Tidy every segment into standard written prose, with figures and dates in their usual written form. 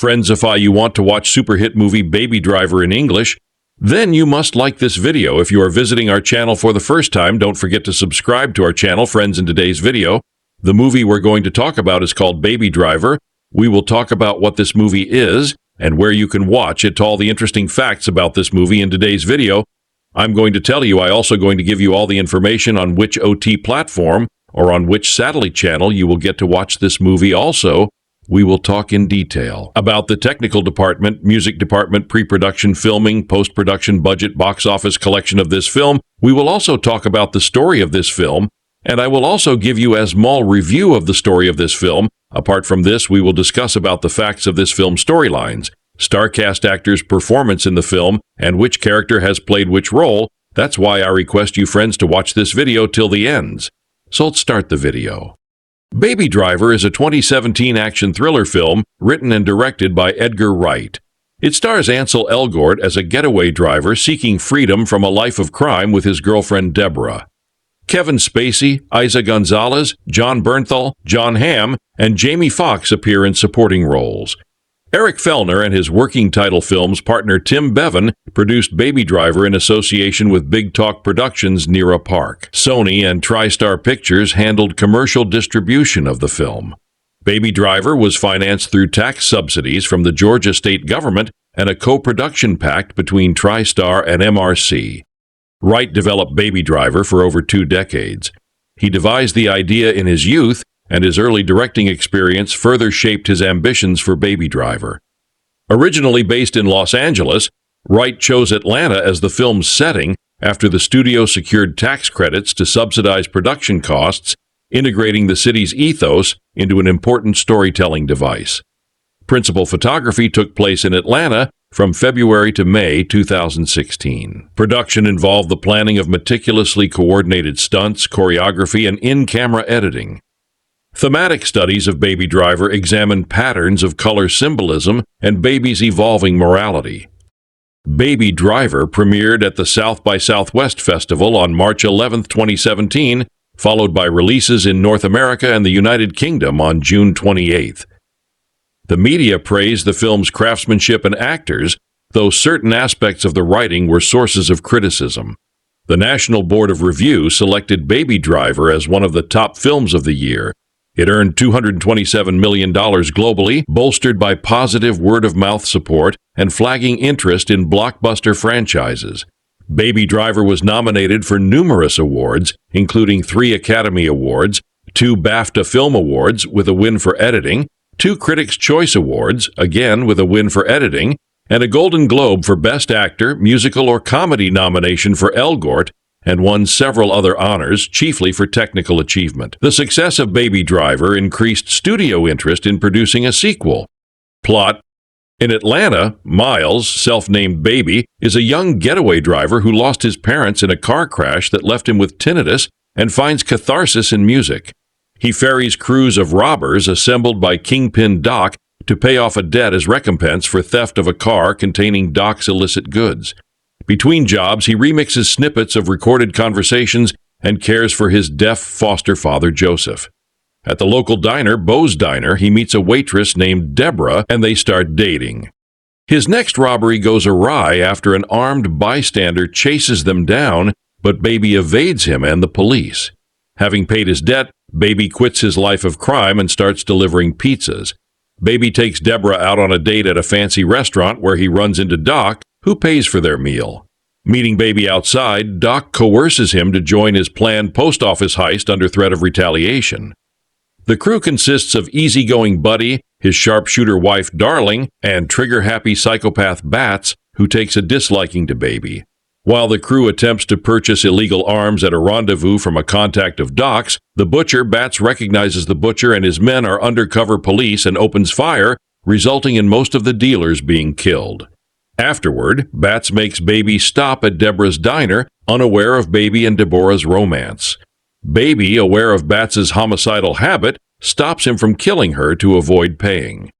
Friends, if you want to watch super hit movie Baby Driver in English, then you must like this video. If you are visiting our channel for the first time, don't forget to subscribe to our channel. Friends, in today's video, the movie we're going to talk about is called Baby Driver. We will talk about what this movie is and where you can watch it, all the interesting facts about this movie in today's video. I'm going to tell you, I'm also going to give you all the information on which OT platform or on which satellite channel you will get to watch this movie. Also, we will talk in detail about the technical department, music department, pre-production, filming, post-production, budget, box office collection of this film. We will also talk about the story of this film, and I will also give you a small review of the story of this film. Apart from this, we will discuss about the facts of this film's storylines, star cast actors' performance in the film, and which character has played which role. That's why I request you friends to watch this video till the end. So let's start the video. Baby Driver is a 2017 action thriller film written and directed by Edgar Wright. It stars Ansel Elgort as a getaway driver seeking freedom from a life of crime with his girlfriend Deborah. Kevin Spacey, Isa Gonzalez, John Bernthal, John Hamm, and Jamie Foxx appear in supporting roles. Eric Fellner and his working title films partner Tim Bevan produced Baby Driver in association with Big Talk Productions' Nira Park. Sony and TriStar Pictures handled commercial distribution of the film. Baby Driver was financed through tax subsidies from the Georgia state government and a co-production pact between TriStar and MRC. Wright developed Baby Driver for over 2 decades. He devised the idea in his youth, and his early directing experience further shaped his ambitions for Baby Driver. Originally based in Los Angeles, Wright chose Atlanta as the film's setting after the studio secured tax credits to subsidize production costs, integrating the city's ethos into an important storytelling device. Principal photography took place in Atlanta from February to May 2016. Production involved the planning of meticulously coordinated stunts, choreography, and in-camera editing. Thematic studies of Baby Driver examine patterns of color symbolism and babies' evolving morality. Baby Driver premiered at the South by Southwest Festival on March 11, 2017, followed by releases in North America and the United Kingdom on June 28. The media praised the film's craftsmanship and actors, though certain aspects of the writing were sources of criticism. The National Board of Review selected Baby Driver as one of the top films of the year. It earned $227 million globally, bolstered by positive word-of-mouth support and flagging interest in blockbuster franchises. Baby Driver was nominated for numerous awards, including 3 Academy Awards, 2 BAFTA Film Awards with a win for editing, 2 Critics' Choice Awards, again with a win for editing, and a Golden Globe for Best Actor, Musical or Comedy nomination for Elgort, and won several other honors, chiefly for technical achievement. The success of Baby Driver increased studio interest in producing a sequel. Plot: in Atlanta, Miles, self-named Baby, is a young getaway driver who lost his parents in a car crash that left him with tinnitus and finds catharsis in music. He ferries crews of robbers assembled by Kingpin Doc to pay off a debt as recompense for theft of a car containing Doc's illicit goods. Between jobs, he remixes snippets of recorded conversations and cares for his deaf foster father, Joseph. At the local diner, Bo's Diner, he meets a waitress named Deborah, and they start dating. His next robbery goes awry after an armed bystander chases them down, but Baby evades him and the police. Having paid his debt, Baby quits his life of crime and starts delivering pizzas. Baby takes Deborah out on a date at a fancy restaurant where he runs into Doc, who pays for their meal. Meeting Baby outside, Doc coerces him to join his planned post office heist under threat of retaliation. The crew consists of easygoing Buddy, his sharpshooter wife Darling, and trigger-happy psychopath Bats, who takes a disliking to Baby. While the crew attempts to purchase illegal arms at a rendezvous from a contact of Doc's, the butcher, Bats, recognizes the butcher and his men are undercover police and opens fire, resulting in most of the dealers being killed. Afterward, Bats makes Baby stop at Deborah's diner, unaware of Baby and Deborah's romance. Baby, aware of Bats's homicidal habit, stops him from killing her to avoid paying.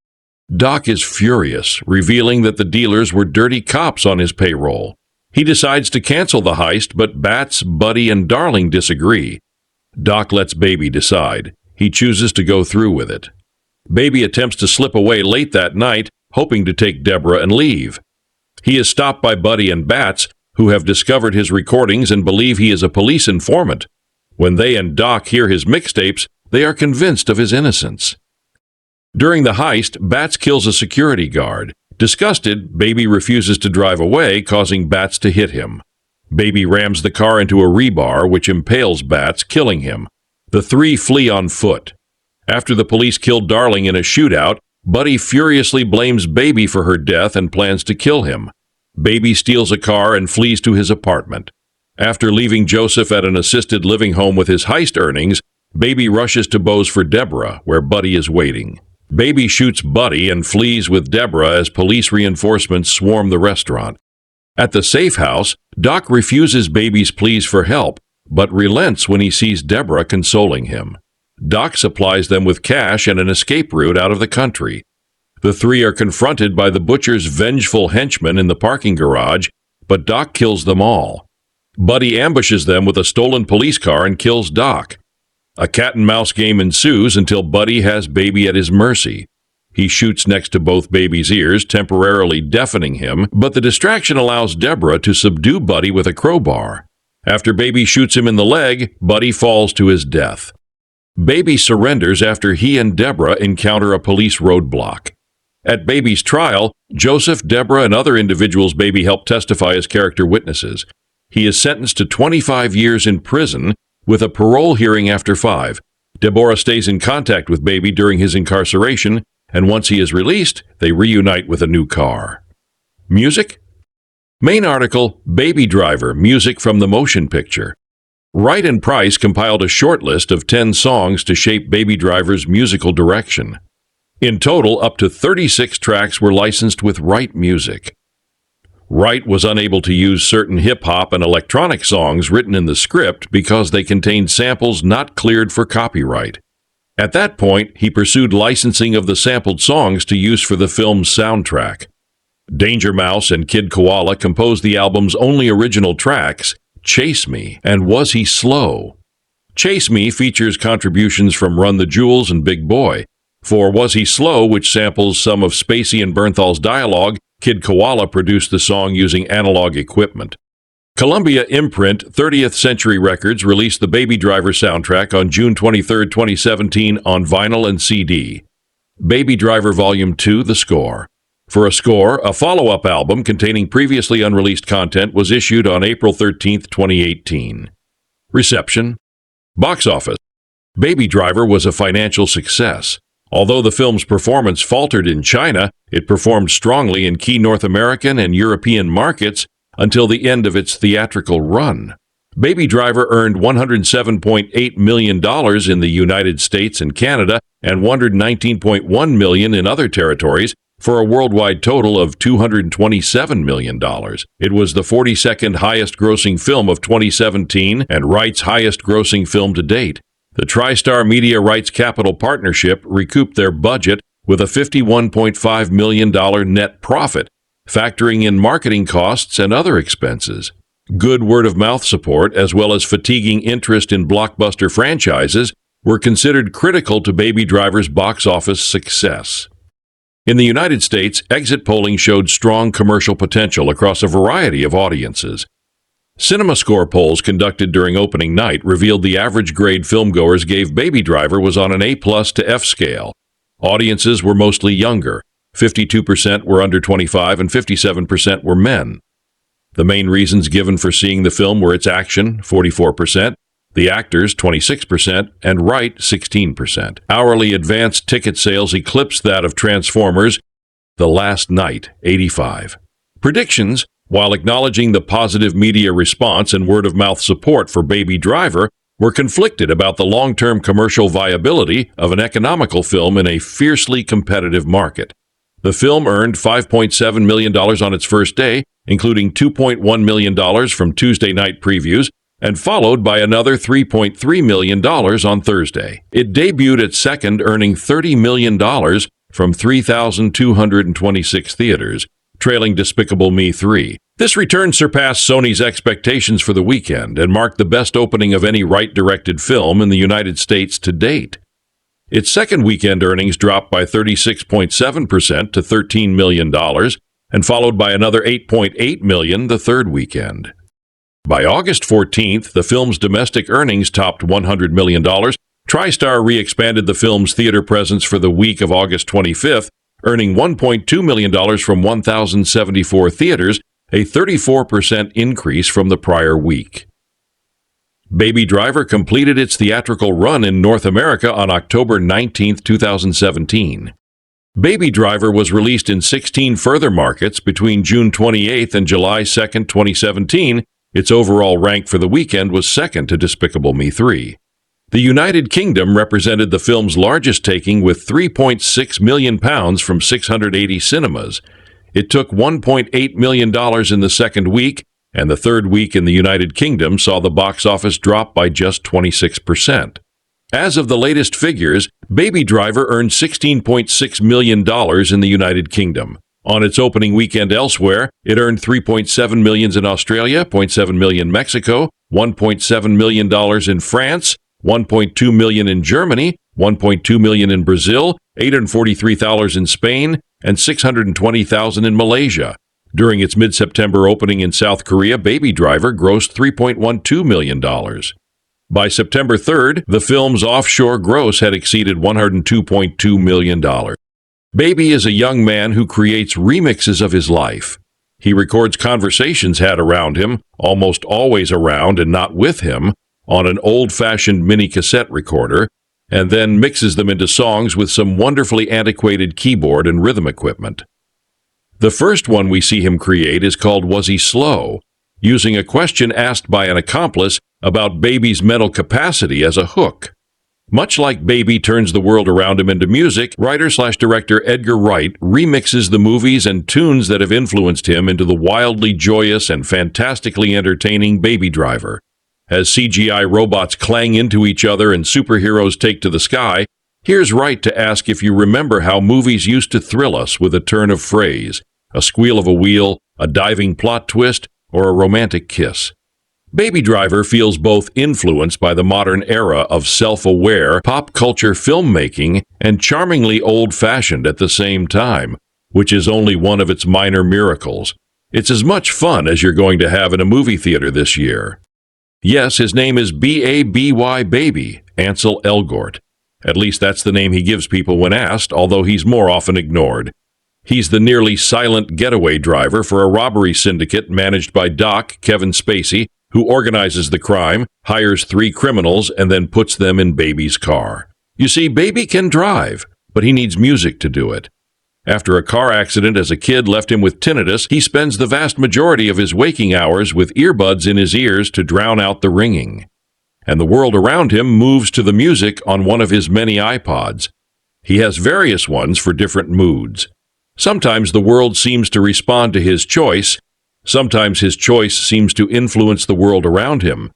Doc is furious, revealing that the dealers were dirty cops on his payroll. He decides to cancel the heist, but Bats, Buddy, and Darling disagree. Doc lets Baby decide. He chooses to go through with it. Baby attempts to slip away late that night, hoping to take Deborah and leave. He is stopped by Buddy and Bats, who have discovered his recordings and believe he is a police informant. When they and Doc hear his mixtapes, they are convinced of his innocence. During the heist, Bats kills a security guard. Disgusted, Baby refuses to drive away, causing Bats to hit him. Baby rams the car into a rebar, which impales Bats, killing him. The three flee on foot. After the police kill Darling in a shootout, Buddy furiously blames Baby for her death and plans to kill him. Baby steals a car and flees to his apartment. After leaving Joseph at an assisted living home with his heist earnings, Baby rushes to Bose for Deborah, where Buddy is waiting. Baby shoots Buddy and flees with Deborah as police reinforcements swarm the restaurant. At the safe house, Doc refuses Baby's pleas for help, but relents when he sees Deborah consoling him. Doc supplies them with cash and an escape route out of the country. The three are confronted by the butcher's vengeful henchmen in the parking garage, but Doc kills them all. Buddy ambushes them with a stolen police car and kills Doc. A cat-and-mouse game ensues until Buddy has Baby at his mercy. He shoots next to both Baby's ears, temporarily deafening him, but the distraction allows Deborah to subdue Buddy with a crowbar. After Baby shoots him in the leg, Buddy falls to his death. Baby surrenders after he and Deborah encounter a police roadblock. At Baby's trial, Joseph, Deborah, and other individuals Baby helped testify as character witnesses. He is sentenced to 25 years in prison, with a parole hearing after 5. Deborah stays in contact with Baby during his incarceration, and once he is released, they reunite with a new car. Music? Main article, Baby Driver, music from the motion picture. Wright and Price compiled a short list of 10 songs to shape Baby Driver's musical direction. In total, up to 36 tracks were licensed with Wright Music. Wright was unable to use certain hip-hop and electronic songs written in the script because they contained samples not cleared for copyright. At that point, he pursued licensing of the sampled songs to use for the film's soundtrack. Danger Mouse and Kid Koala composed the album's only original tracks, Chase Me and Was He Slow? Chase Me features contributions from Run the Jewels and Big Boy. For Was He Slow, which samples some of Spacey and Bernthal's dialogue, Kid Koala produced the song using analog equipment. Columbia imprint 30th Century Records released the Baby Driver soundtrack on June 23, 2017 on vinyl and CD. Baby Driver Volume 2, The Score. For a score, a follow-up album containing previously unreleased content was issued on April 13, 2018. Reception. Box office. Baby Driver was a financial success. Although the film's performance faltered in China, it performed strongly in key North American and European markets until the end of its theatrical run. Baby Driver earned $107.8 million in the United States and Canada and $119.1 million in other territories for a worldwide total of $227 million. It was the 42nd highest-grossing film of 2017 and Wright's highest-grossing film to date. The TriStar Media Rights Capital Partnership recouped their budget with a $51.5 million net profit, factoring in marketing costs and other expenses. Good word-of-mouth support, as well as fatiguing interest in blockbuster franchises, were considered critical to Baby Driver's box office success. In the United States, exit polling showed strong commercial potential across a variety of audiences. CinemaScore polls conducted during opening night revealed the average grade filmgoers gave Baby Driver was on an A+ to F scale. Audiences were mostly younger. 52% were under 25 and 57% were men. The main reasons given for seeing the film were its action, 44%, the actors, 26%, and Wright, 16%. Hourly advanced ticket sales eclipsed that of Transformers: The Last Night, 85. Predictions, while acknowledging the positive media response and word-of-mouth support for Baby Driver, were conflicted about the long-term commercial viability of an economical film in a fiercely competitive market. The film earned $5.7 million on its first day, including $2.1 million from Tuesday night previews, and followed by another $3.3 million on Thursday. It debuted at second, earning $30 million from 3,226 theaters, trailing Despicable Me 3. This return surpassed Sony's expectations for the weekend and marked the best opening of any Wright-directed film in the United States to date. Its second weekend earnings dropped by 36.7% to $13 million, and followed by another $8.8 million the third weekend. By August 14th, the film's domestic earnings topped $100 million. TriStar re-expanded the film's theater presence for the week of August 25th, earning $1.2 million from 1,074 theaters, a 34% increase from the prior week. Baby Driver completed its theatrical run in North America on October 19, 2017. Baby Driver was released in 16 further markets between June 28 and July 2, 2017. Its overall rank for the weekend was second to Despicable Me 3. The United Kingdom represented the film's largest taking with £3.6 million from 680 cinemas. It took $1.8 million in the second week, and the third week in the United Kingdom saw the box office drop by just 26%. As of the latest figures, Baby Driver earned $16.6 million in the United Kingdom. On its opening weekend elsewhere, it earned $3.7 million in Australia, $0.7 million in Mexico, $1.7 million in France, $1.2 million in Germany, $1.2 million in Brazil, $843,000 in Spain, and $620,000 in Malaysia. During its mid-September opening in South Korea, Baby Driver grossed $3.12 million. By September 3rd, the film's offshore gross had exceeded $102.2 million. Baby is a young man who creates remixes of his life. He records conversations had around him, almost always around and not with him, on an old-fashioned mini cassette recorder, and then mixes them into songs with some wonderfully antiquated keyboard and rhythm equipment. The first one we see him create is called Was He Slow?, using a question asked by an accomplice about Baby's mental capacity as a hook. Much like Baby turns the world around him into music, writer/director Edgar Wright remixes the movies and tunes that have influenced him into the wildly joyous and fantastically entertaining Baby Driver. As CGI robots clang into each other and superheroes take to the sky, here's Wright to ask if you remember how movies used to thrill us with a turn of phrase, a squeal of a wheel, a diving plot twist, or a romantic kiss. Baby Driver feels both influenced by the modern era of self-aware pop culture filmmaking and charmingly old-fashioned at the same time, which is only one of its minor miracles. It's as much fun as you're going to have in a movie theater this year. Yes, his name is B-A-B-Y Baby, Ansel Elgort. At least that's the name he gives people when asked, although he's more often ignored. He's the nearly silent getaway driver for a robbery syndicate managed by Doc, Kevin Spacey, who organizes the crime, hires 3 criminals, and then puts them in Baby's car. You see, Baby can drive, but he needs music to do it. After a car accident as a kid left him with tinnitus, he spends the vast majority of his waking hours with earbuds in his ears to drown out the ringing. And the world around him moves to the music on one of his many iPods. He has various ones for different moods. Sometimes the world seems to respond to his choice. Sometimes his choice seems to influence the world around him.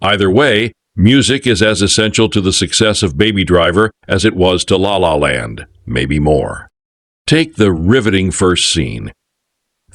Either way, music is as essential to the success of Baby Driver as it was to La La Land, maybe more. Take the riveting first scene.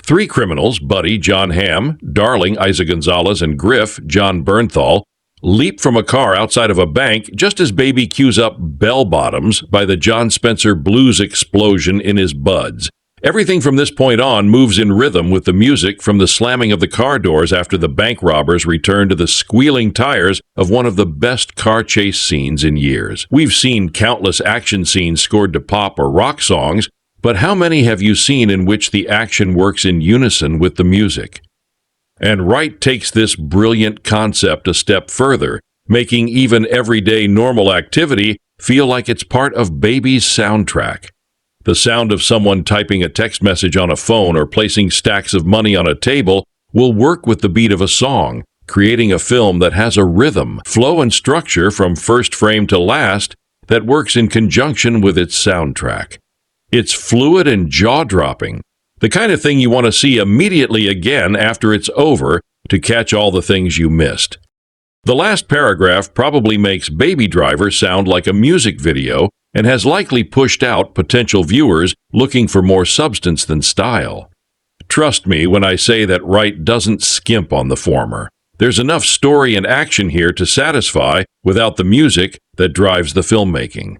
3 criminals, Buddy, John Hamm, Darling, Isa Gonzalez, and Griff, John Bernthal, leap from a car outside of a bank just as Baby cues up Bell Bottoms by the John Spencer blues explosion in his buds. Everything from this point on moves in rhythm with the music from the slamming of the car doors after the bank robbers return to the squealing tires of one of the best car chase scenes in years. We've seen countless action scenes scored to pop or rock songs, but how many have you seen in which the action works in unison with the music? And Wright takes this brilliant concept a step further, making even everyday normal activity feel like it's part of Baby's soundtrack. The sound of someone typing a text message on a phone or placing stacks of money on a table will work with the beat of a song, creating a film that has a rhythm, flow, and structure from first frame to last that works in conjunction with its soundtrack. It's fluid and jaw-dropping, the kind of thing you want to see immediately again after it's over to catch all the things you missed. The last paragraph probably makes Baby Driver sound like a music video and has likely pushed out potential viewers looking for more substance than style. Trust me when I say that Wright doesn't skimp on the former. There's enough story and action here to satisfy without the music that drives the filmmaking.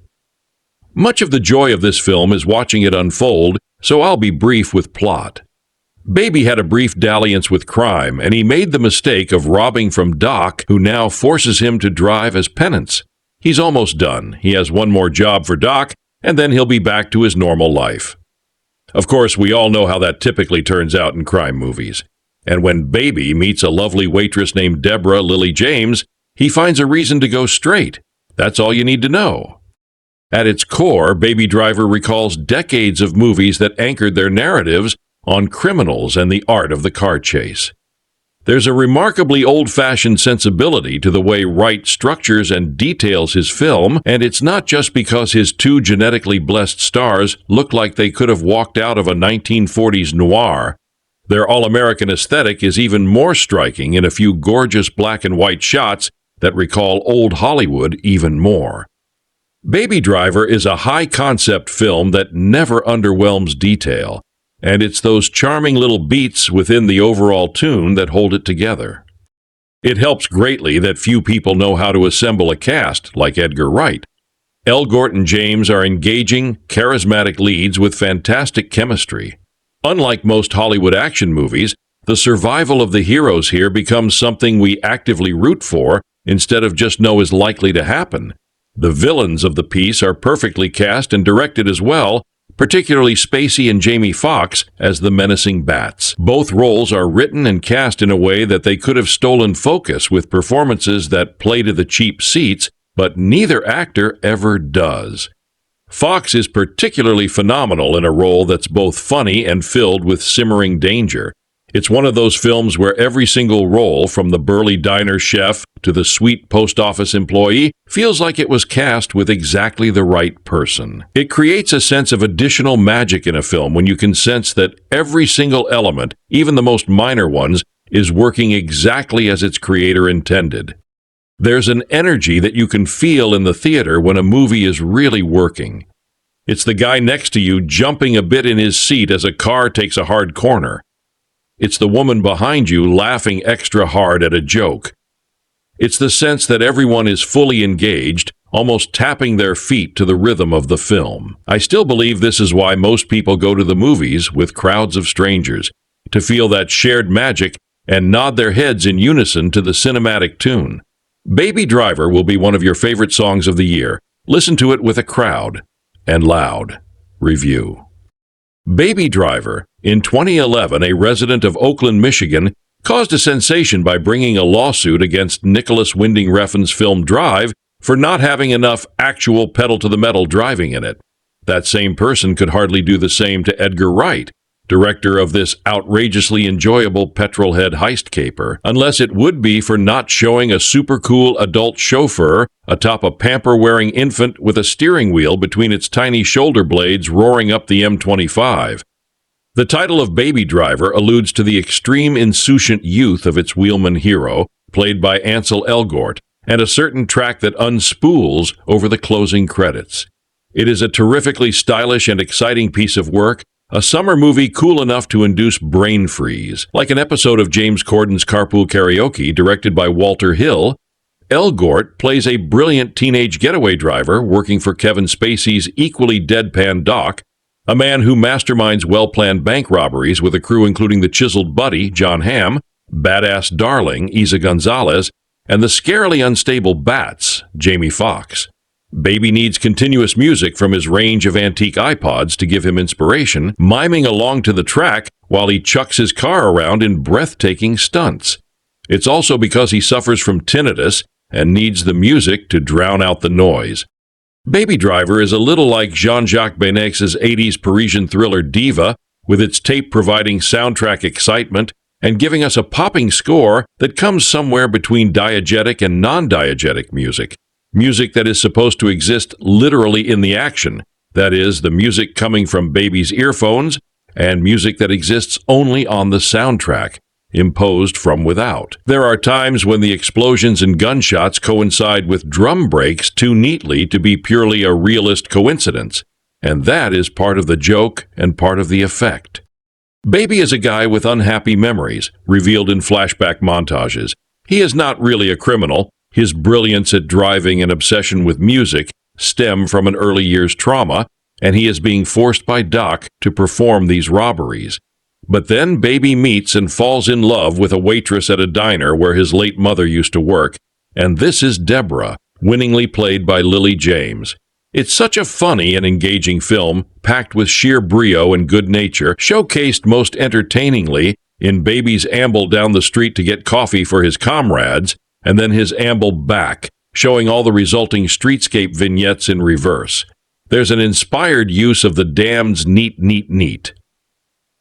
Much of the joy of this film is watching it unfold, so I'll be brief with plot. Baby had a brief dalliance with crime, and he made the mistake of robbing from Doc, who now forces him to drive as penance. He's almost done. He has one more job for Doc, and then he'll be back to his normal life. Of course, we all know how that typically turns out in crime movies. And when Baby meets a lovely waitress named Deborah Lily James, he finds a reason to go straight. That's all you need to know. At its core, Baby Driver recalls decades of movies that anchored their narratives on criminals and the art of the car chase. There's a remarkably old-fashioned sensibility to the way Wright structures and details his film, and it's not just because his two genetically blessed stars look like they could have walked out of a 1940s noir. Their all-American aesthetic is even more striking in a few gorgeous black and white shots that recall old Hollywood even more. Baby Driver is a high-concept film that never underwhelms detail, and it's those charming little beats within the overall tune that hold it together. It helps greatly that few people know how to assemble a cast like Edgar Wright. Elgort and James are engaging, charismatic leads with fantastic chemistry. Unlike most Hollywood action movies, the survival of the heroes here becomes something we actively root for instead of just know is likely to happen. The villains of the piece are perfectly cast and directed as well, particularly Spacey and Jamie Foxx as the menacing bats. Both roles are written and cast in a way that they could have stolen focus with performances that play to the cheap seats, but neither actor ever does. Foxx is particularly phenomenal in a role that's both funny and filled with simmering danger. It's one of those films where every single role, from the burly diner chef to the sweet post office employee, feels like it was cast with exactly the right person. It creates a sense of additional magic in a film when you can sense that every single element, even the most minor ones, is working exactly as its creator intended. There's an energy that you can feel in the theater when a movie is really working. It's the guy next to you jumping a bit in his seat as a car takes a hard corner. It's the woman behind you laughing extra hard at a joke. It's the sense that everyone is fully engaged, almost tapping their feet to the rhythm of the film. I still believe this is why most people go to the movies with crowds of strangers, to feel that shared magic and nod their heads in unison to the cinematic tune. Baby Driver will be one of your favorite songs of the year. Listen to it with a crowd and loud. Review. Baby Driver, in 2011, a resident of Oakland, Michigan, caused a sensation by bringing a lawsuit against Nicholas Winding Refn's film Drive for not having enough actual pedal-to-the-metal driving in it. That same person could hardly do the same to Edgar Wright, director of this outrageously enjoyable petrolhead heist caper, unless it would be for not showing a super cool adult chauffeur atop a pamper-wearing infant with a steering wheel between its tiny shoulder blades roaring up the M25. The title of Baby Driver alludes to the extreme insouciant youth of its wheelman hero, played by Ansel Elgort, and a certain track that unspools over the closing credits. It is a terrifically stylish and exciting piece of work, a summer movie cool enough to induce brain freeze. Like an episode of James Corden's Carpool Karaoke, directed by Walter Hill, Elgort plays a brilliant teenage getaway driver working for Kevin Spacey's equally deadpan Doc, a man who masterminds well-planned bank robberies with a crew including the chiseled buddy, John Hamm, badass darling, Isa Gonzalez, and the scarily unstable bats, Jamie Foxx. Baby needs continuous music from his range of antique iPods to give him inspiration, miming along to the track while he chucks his car around in breathtaking stunts. It's also because he suffers from tinnitus and needs the music to drown out the noise. Baby Driver is a little like Jean-Jacques Benex's 80s Parisian thriller Diva, with its tape providing soundtrack excitement and giving us a popping score that comes somewhere between diegetic and non-diegetic music. Music that is supposed to exist literally in the action, that is, the music coming from Baby's earphones, and music that exists only on the soundtrack, imposed from without. There are times when the explosions and gunshots coincide with drum breaks too neatly to be purely a realist coincidence, and that is part of the joke and part of the effect. Baby is a guy with unhappy memories, revealed in flashback montages. He is not really a criminal. His brilliance at driving and obsession with music stem from an early year's trauma, and he is being forced by Doc to perform these robberies. But then Baby meets and falls in love with a waitress at a diner where his late mother used to work, and this is Deborah, winningly played by Lily James. It's such a funny and engaging film, packed with sheer brio and good nature, showcased most entertainingly in Baby's amble down the street to get coffee for his comrades, and then his amble back, showing all the resulting streetscape vignettes in reverse. There's an inspired use of the damned's neat, neat, neat.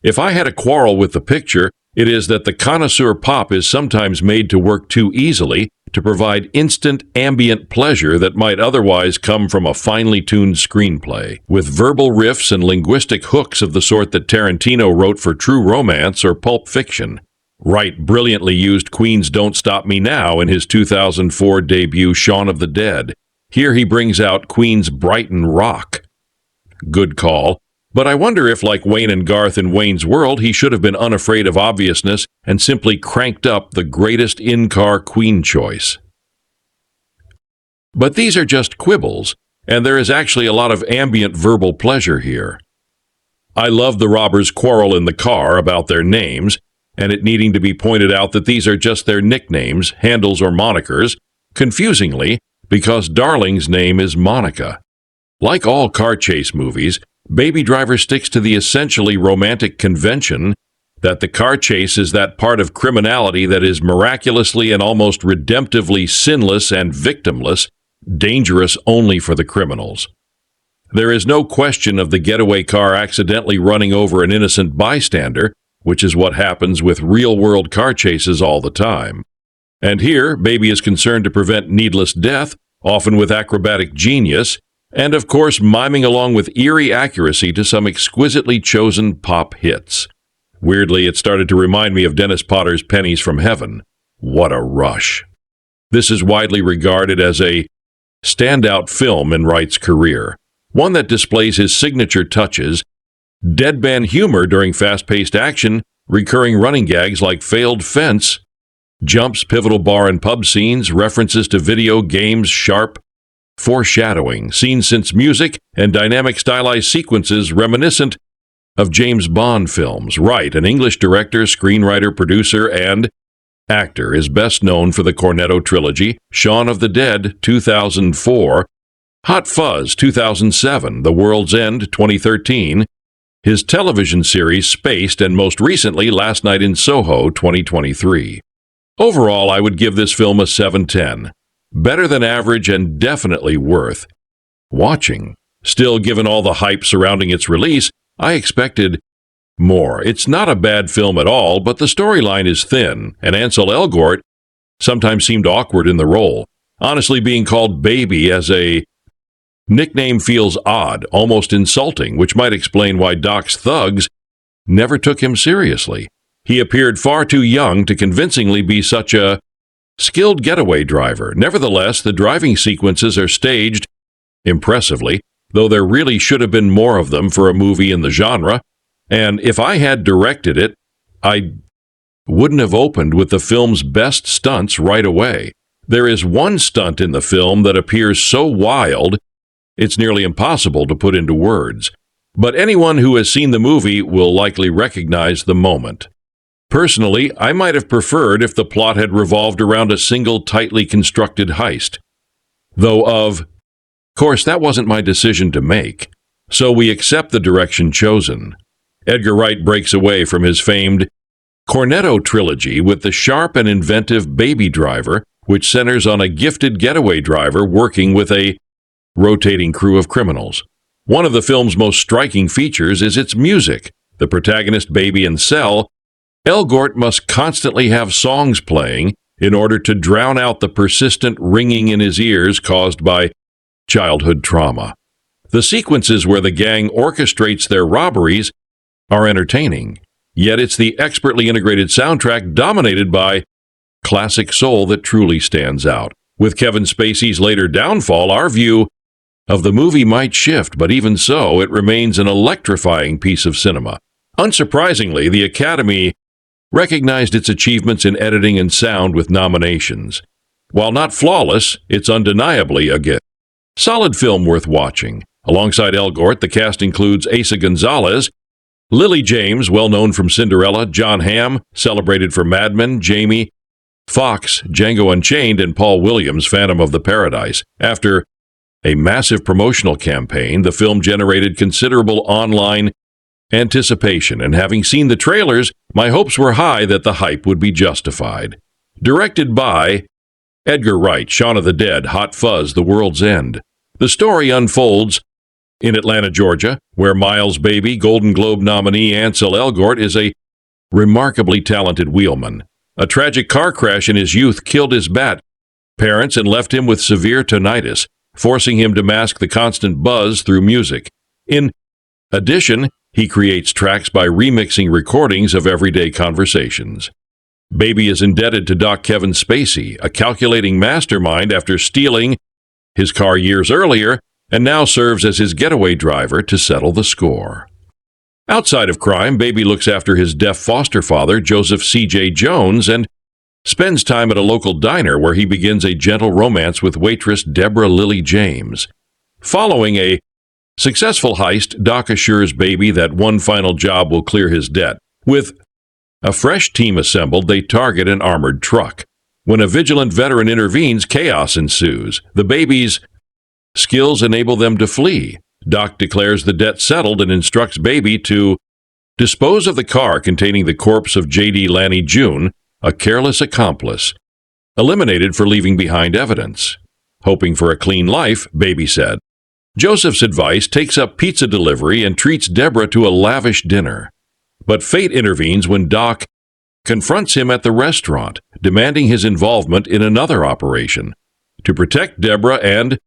If I had a quarrel with the picture, it is that the connoisseur pop is sometimes made to work too easily to provide instant ambient pleasure that might otherwise come from a finely tuned screenplay, with verbal riffs and linguistic hooks of the sort that Tarantino wrote for True Romance or Pulp Fiction. Wright brilliantly used Queen's Don't Stop Me Now in his 2004 debut Shaun of the Dead. Here he brings out Queen's Brighton Rock. Good call. But I wonder if, like Wayne and Garth in Wayne's World, he should have been unafraid of obviousness and simply cranked up the greatest in-car Queen choice. But these are just quibbles, and there is actually a lot of ambient verbal pleasure here. I love the robbers' quarrel in the car about their names, and it needing to be pointed out that these are just their nicknames, handles, or monikers, confusingly, because Darling's name is Monica. Like all car chase movies, Baby Driver sticks to the essentially romantic convention that the car chase is that part of criminality that is miraculously and almost redemptively sinless and victimless, dangerous only for the criminals. There is no question of the getaway car accidentally running over an innocent bystander, which is what happens with real-world car chases all the time. And here, Baby is concerned to prevent needless death, often with acrobatic genius, and of course miming along with eerie accuracy to some exquisitely chosen pop hits. Weirdly, it started to remind me of Dennis Potter's Pennies from Heaven. What a rush. This is widely regarded as a standout film in Wright's career, one that displays his signature touches, deadpan humor during fast-paced action, recurring running gags like failed fence, jumps, pivotal bar and pub scenes, references to video games, sharp foreshadowing, scene-sense music, and dynamic stylized sequences reminiscent of James Bond films. Wright, an English director, screenwriter, producer, and actor, is best known for the Cornetto trilogy, Shaun of the Dead, 2004, Hot Fuzz, 2007, The World's End, 2013, his television series Spaced, and most recently Last Night in Soho, 2023. Overall, I would give this film a 7/10. Better than average and definitely worth watching. Still, given all the hype surrounding its release, I expected more. It's not a bad film at all, but the storyline is thin, and Ansel Elgort sometimes seemed awkward in the role. Honestly, being called Baby as a nickname feels odd, almost insulting, which might explain why Doc's thugs never took him seriously. He appeared far too young to convincingly be such a skilled getaway driver. Nevertheless, the driving sequences are staged impressively, though there really should have been more of them for a movie in the genre, and if I had directed it, I wouldn't have opened with the film's best stunts right away. There is one stunt in the film that appears so wild, it's nearly impossible to put into words, but anyone who has seen the movie will likely recognize the moment. Personally, I might have preferred if the plot had revolved around a single tightly constructed heist. Though of course, that wasn't my decision to make, so we accept the direction chosen. Edgar Wright breaks away from his famed Cornetto trilogy with the sharp and inventive Baby Driver, which centers on a gifted getaway driver working with a rotating crew of criminals. One of the film's most striking features is its music. The protagonist, Baby and Cell, Elgort must constantly have songs playing in order to drown out the persistent ringing in his ears caused by childhood trauma. The sequences where the gang orchestrates their robberies are entertaining, yet it's the expertly integrated soundtrack dominated by classic soul that truly stands out. With Kevin Spacey's later downfall, our view of the movie might shift, but even so, it remains an electrifying piece of cinema. Unsurprisingly, the Academy recognized its achievements in editing and sound with nominations. While not flawless, it's undeniably a gift. Solid film worth watching. Alongside Elgort, the cast includes Asa Gonzalez, Lily James, well known from Cinderella, John Hamm, celebrated for Mad Men, Jamie Foxx, Django Unchained, and Paul Williams, Phantom of the Paradise. After a massive promotional campaign, the film generated considerable online anticipation, and having seen the trailers, my hopes were high that the hype would be justified. Directed by Edgar Wright, Shaun of the Dead, Hot Fuzz, The World's End. The story unfolds in Atlanta, Georgia, where Miles' baby, Golden Globe nominee Ansel Elgort is a remarkably talented wheelman. A tragic car crash in his youth killed his parents and left him with severe tinnitus, forcing him to mask the constant buzz through music. In addition, he creates tracks by remixing recordings of everyday conversations. Baby is indebted to Doc Kevin Spacey, a calculating mastermind after stealing his car years earlier, and now serves as his getaway driver to settle the score. Outside of crime, Baby looks after his deaf foster father, Joseph C.J. Jones, and spends time at a local diner where he begins a gentle romance with waitress Deborah Lily James. Following a successful heist, Doc assures Baby that one final job will clear his debt. With a fresh team assembled, they target an armored truck. When a vigilant veteran intervenes, chaos ensues. The Baby's skills enable them to flee. Doc declares the debt settled and instructs Baby to dispose of the car containing the corpse of J.D. Lanny June, a careless accomplice, eliminated for leaving behind evidence. Hoping for a clean life, Baby said. Joseph's advice takes up pizza delivery and treats Deborah to a lavish dinner. But fate intervenes when Doc confronts him at the restaurant, demanding his involvement in another operation. To protect Deborah and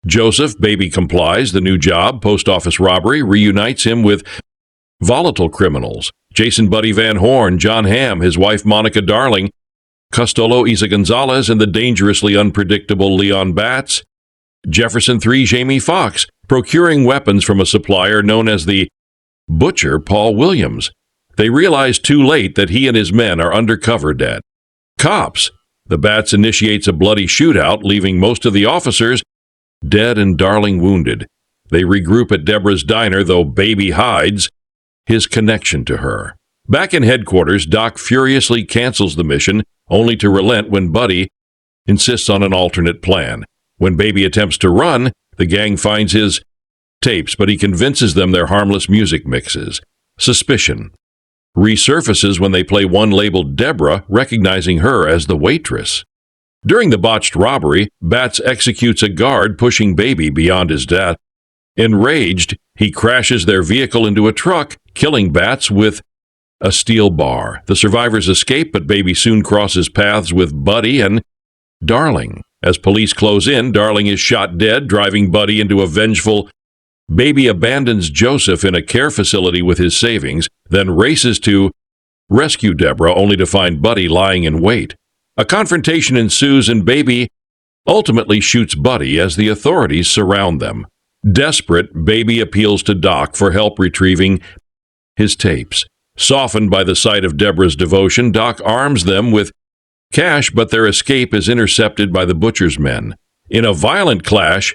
Joseph, Baby complies. The new job, post office robbery, reunites him with volatile criminals. Jason Buddy Van Horn, John Hamm, his wife Monica Darling, Costolo Isa Gonzalez, and the dangerously unpredictable Leon Batts. Jefferson 3, Jamie Foxx, procuring weapons from a supplier known as the Butcher, Paul Williams. They realize too late that he and his men are undercover dead. Cops. The Batts initiates a bloody shootout, leaving most of the officers dead and Darling wounded. They regroup at Deborah's diner, though Baby hides his connection to her. Back in headquarters, Doc furiously cancels the mission, only to relent when Buddy insists on an alternate plan. When Baby attempts to run, the gang finds his tapes, but he convinces them they're harmless music mixes. Suspicion resurfaces when they play one labeled Deborah, recognizing her as the waitress. During the botched robbery, Batts executes a guard, pushing Baby beyond his death. Enraged, he crashes their vehicle into a truck, killing Batts with a steel bar. The survivors escape, but Baby soon crosses paths with Buddy and Darling. As police close in, Darling is shot dead, driving Buddy into a vengeful. Baby abandons Joseph in a care facility with his savings, then races to rescue Deborah, only to find Buddy lying in wait. A confrontation ensues and Baby ultimately shoots Buddy as the authorities surround them. Desperate, Baby appeals to Doc for help retrieving his tapes. Softened by the sight of Deborah's devotion, Doc arms them with cash, but their escape is intercepted by the Butcher's men. In a violent clash,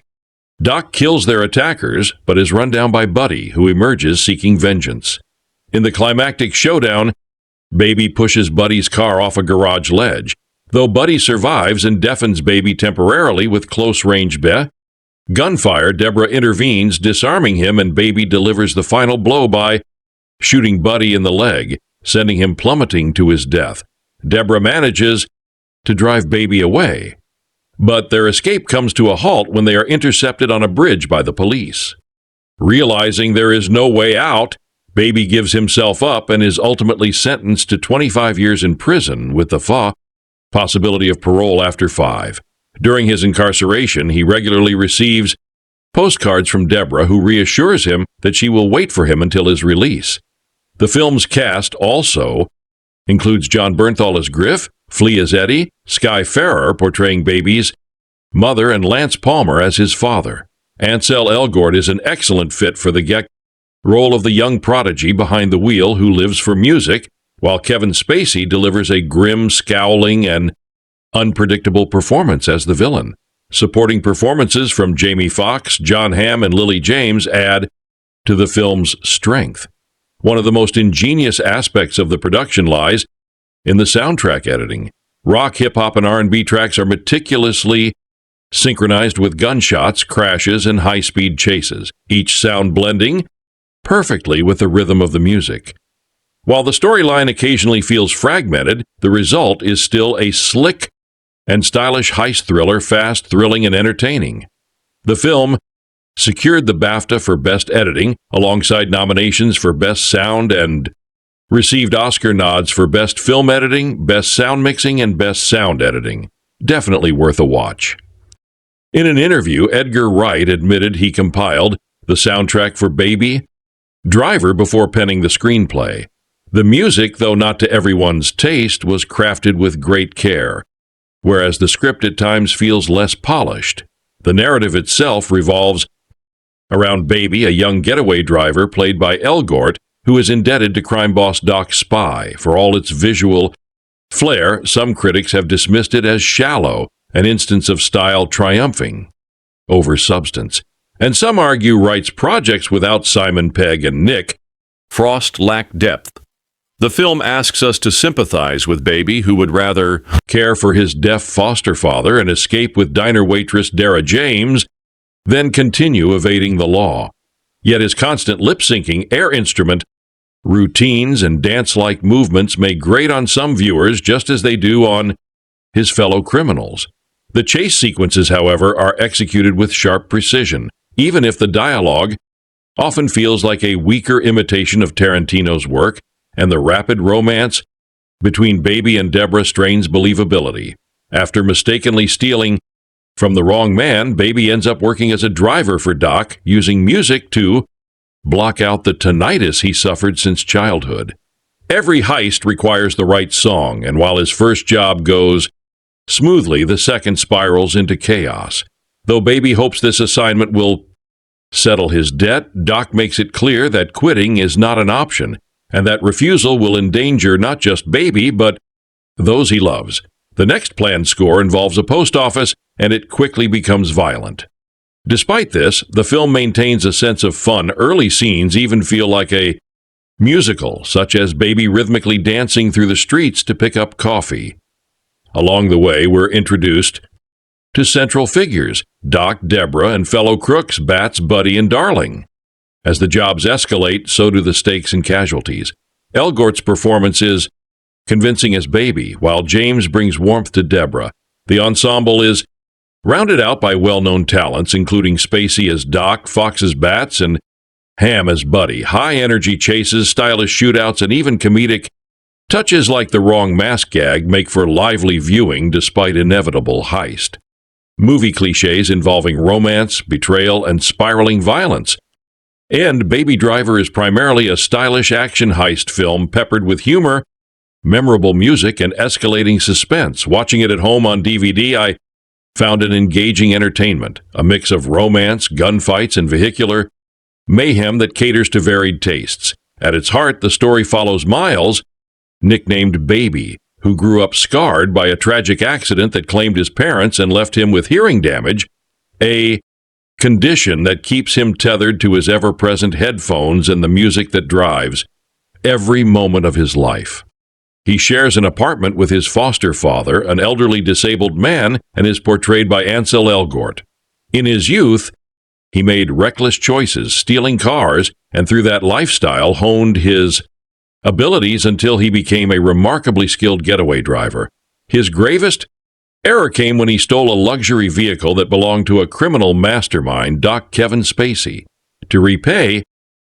Doc kills their attackers, but is run down by Buddy, who emerges seeking vengeance. In the climactic showdown, Baby pushes Buddy's car off a garage ledge. Though Buddy survives and deafens Baby temporarily with close-range gunfire, Deborah intervenes, disarming him, and Baby delivers the final blow by shooting Buddy in the leg, sending him plummeting to his death. Deborah manages to drive Baby away, but their escape comes to a halt when they are intercepted on a bridge by the police. Realizing there is no way out, Baby gives himself up and is ultimately sentenced to 25 years in prison with the possibility of parole after 5. During his incarceration, he regularly receives postcards from Deborah, who reassures him that she will wait for him until his release. The film's cast also includes John Bernthal as Griff, Flea as Eddie, Sky Ferrer portraying Baby's mother, and Lance Palmer as his father. Ansel Elgort is an excellent fit for the role of the young prodigy behind the wheel who lives for music, while Kevin Spacey delivers a grim, scowling, and unpredictable performance as the villain. Supporting performances from Jamie Foxx, John Hamm, and Lily James add to the film's strength. One of the most ingenious aspects of the production lies in the soundtrack editing. Rock, hip-hop, and R&B tracks are meticulously synchronized with gunshots, crashes, and high-speed chases, each sound blending perfectly with the rhythm of the music. While the storyline occasionally feels fragmented, the result is still a slick and stylish heist thriller, fast, thrilling, and entertaining. The film secured the BAFTA for Best Editing, alongside nominations for Best Sound, and received Oscar nods for Best Film Editing, Best Sound Mixing, and Best Sound Editing. Definitely worth a watch. In an interview, Edgar Wright admitted he compiled the soundtrack for Baby Driver before penning the screenplay. The music, though not to everyone's taste, was crafted with great care, whereas the script at times feels less polished. The narrative itself revolves around Baby, a young getaway driver played by Elgort, who is indebted to crime boss Doc Spy. For all its visual flair, some critics have dismissed it as shallow, an instance of style triumphing over substance. And some argue Wright's projects without Simon Pegg and Nick Frost lack depth. The film asks us to sympathize with Baby, who would rather care for his deaf foster father and escape with diner waitress Dara James than continue evading the law. Yet his constant lip-syncing, air instrument routines, and dance-like movements may grate on some viewers just as they do on his fellow criminals. The chase sequences, however, are executed with sharp precision, even if the dialogue often feels like a weaker imitation of Tarantino's work, and the rapid romance between Baby and Deborah strains believability. After mistakenly stealing from the wrong man, Baby ends up working as a driver for Doc, using music to block out the tinnitus he suffered since childhood. Every heist requires the right song, and while his first job goes smoothly, the second spirals into chaos. Though Baby hopes this assignment will settle his debt, Doc makes it clear that quitting is not an option, and that refusal will endanger not just Baby, but those he loves. The next planned score involves a post office, and it quickly becomes violent. Despite this, the film maintains a sense of fun. Early scenes even feel like a musical, such as Baby rhythmically dancing through the streets to pick up coffee. Along the way, we're introduced to central figures, Doc, Deborah, and fellow crooks, Bats, Buddy, and Darling. As the jobs escalate, so do the stakes and casualties. Elgort's performance is convincing as Baby, while James brings warmth to Deborah. The ensemble is rounded out by well-known talents, including Spacey as Doc, Fox as Bats, and Hamm as Buddy. High-energy chases, stylish shootouts, and even comedic touches like the wrong mask gag make for lively viewing despite inevitable heist. Movie cliches involving romance, betrayal, and spiraling violence. And Baby Driver is primarily a stylish action heist film peppered with humor, memorable music, and escalating suspense. Watching it at home on DVD, I found an engaging entertainment, a mix of romance, gunfights, and vehicular mayhem that caters to varied tastes. At its heart, the story follows Miles, nicknamed Baby, who grew up scarred by a tragic accident that claimed his parents and left him with hearing damage, a condition that keeps him tethered to his ever-present headphones and the music that drives every moment of his life. He shares an apartment with his foster father, an elderly disabled man, and is portrayed by Ansel Elgort. In his youth, he made reckless choices, stealing cars, and through that lifestyle honed his abilities until he became a remarkably skilled getaway driver. His gravest error came when he stole a luxury vehicle that belonged to a criminal mastermind, Doc Kevin Spacey. To repay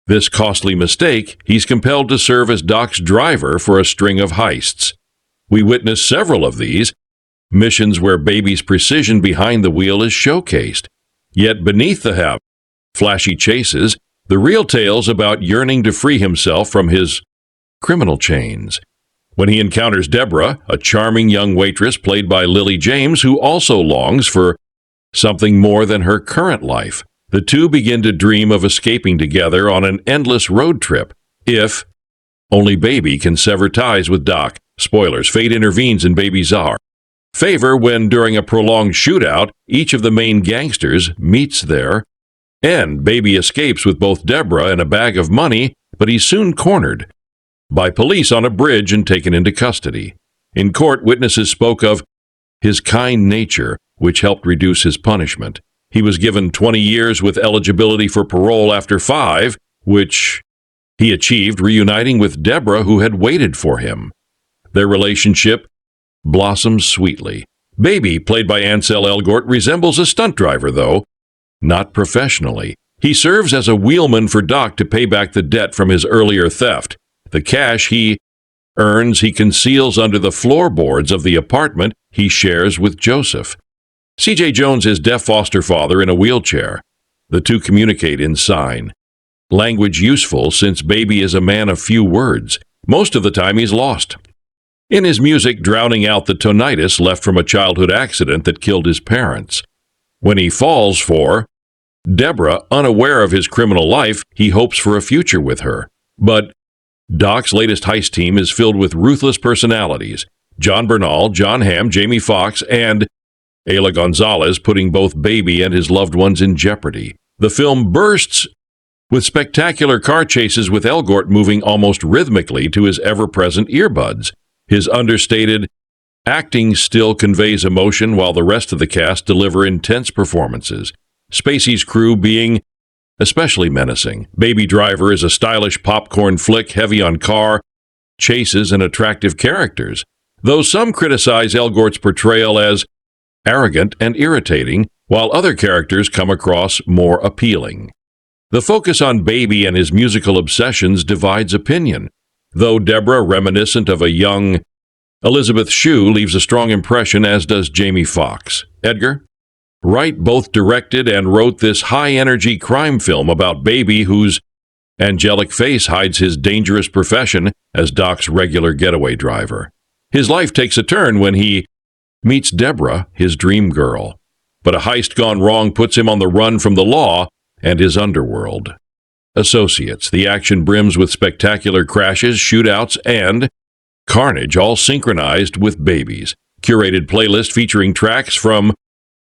this costly mistake, he's compelled to serve as Doc's driver for a string of heists. We witness several of these missions where Baby's precision behind the wheel is showcased. Yet beneath the flashy chases, the real tale's about yearning to free himself from his criminal chains. When he encounters Deborah, a charming young waitress played by Lily James, who also longs for something more than her current life, the two begin to dream of escaping together on an endless road trip. If only Baby can sever ties with Doc. Spoilers, fate intervenes in Baby's arc. favor when, during a prolonged shootout, each of the main gangsters meets their end. Baby escapes with both Deborah and a bag of money, but he's soon cornered by police on a bridge and taken into custody. In court, witnesses spoke of his kind nature, which helped reduce his punishment. He was given 20 years with eligibility for parole after 5, which he achieved, reuniting with Deborah, who had waited for him. Their relationship blossoms sweetly. Baby, played by Ansel Elgort, resembles a stunt driver, though not professionally. He serves as a wheelman for Doc to pay back the debt from his earlier theft. The cash he earns he conceals under the floorboards of the apartment he shares with Joseph. C.J. Jones is deaf foster father in a wheelchair. The two communicate in sign language, useful since Baby is a man of few words. Most of the time he's lost in his music, drowning out the tinnitus left from a childhood accident that killed his parents. When he falls for Deborah, unaware of his criminal life, he hopes for a future with her. But Doc's latest heist team is filled with ruthless personalities: John Bernal, John Hamm, Jamie Foxx, and Ayla Gonzalez, putting both Baby and his loved ones in jeopardy. The film bursts with spectacular car chases, with Elgort moving almost rhythmically to his ever-present earbuds. His understated acting still conveys emotion, while the rest of the cast deliver intense performances. Spacey's crew being especially menacing. Baby Driver is a stylish popcorn flick heavy on car chases and attractive characters, though some criticize Elgort's portrayal as arrogant and irritating, while other characters come across more appealing. The focus on Baby and his musical obsessions divides opinion, though Deborah, reminiscent of a young Elizabeth Shue, leaves a strong impression, as does Jamie Foxx. Edgar? Wright both directed and wrote this high-energy crime film about Baby, whose angelic face hides his dangerous profession as Doc's regular getaway driver. His life takes a turn when he meets Deborah, his dream girl. But a heist gone wrong puts him on the run from the law and his underworld associates. The action brims with spectacular crashes, shootouts, and carnage, all synchronized with Baby's curated playlist featuring tracks from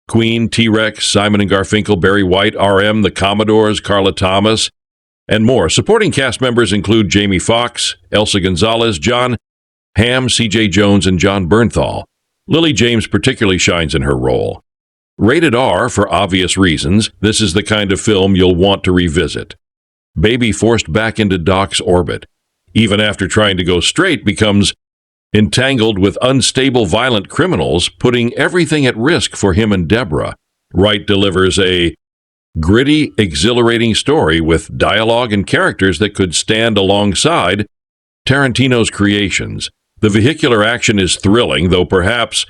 Queen, T-Rex, Simon & Garfunkel, Barry White, R.M., The Commodores, Carla Thomas, and more. Supporting cast members include Jamie Foxx, Elsa Gonzalez, John Hamm, C.J. Jones, and John Bernthal. Lily James particularly shines in her role. Rated R for obvious reasons, this is the kind of film you'll want to revisit. Baby, forced back into Doc's orbit, even after trying to go straight, becomes entangled with unstable, violent criminals, putting everything at risk for him and Deborah. Wright delivers a gritty, exhilarating story with dialogue and characters that could stand alongside Tarantino's creations. The vehicular action is thrilling, though perhaps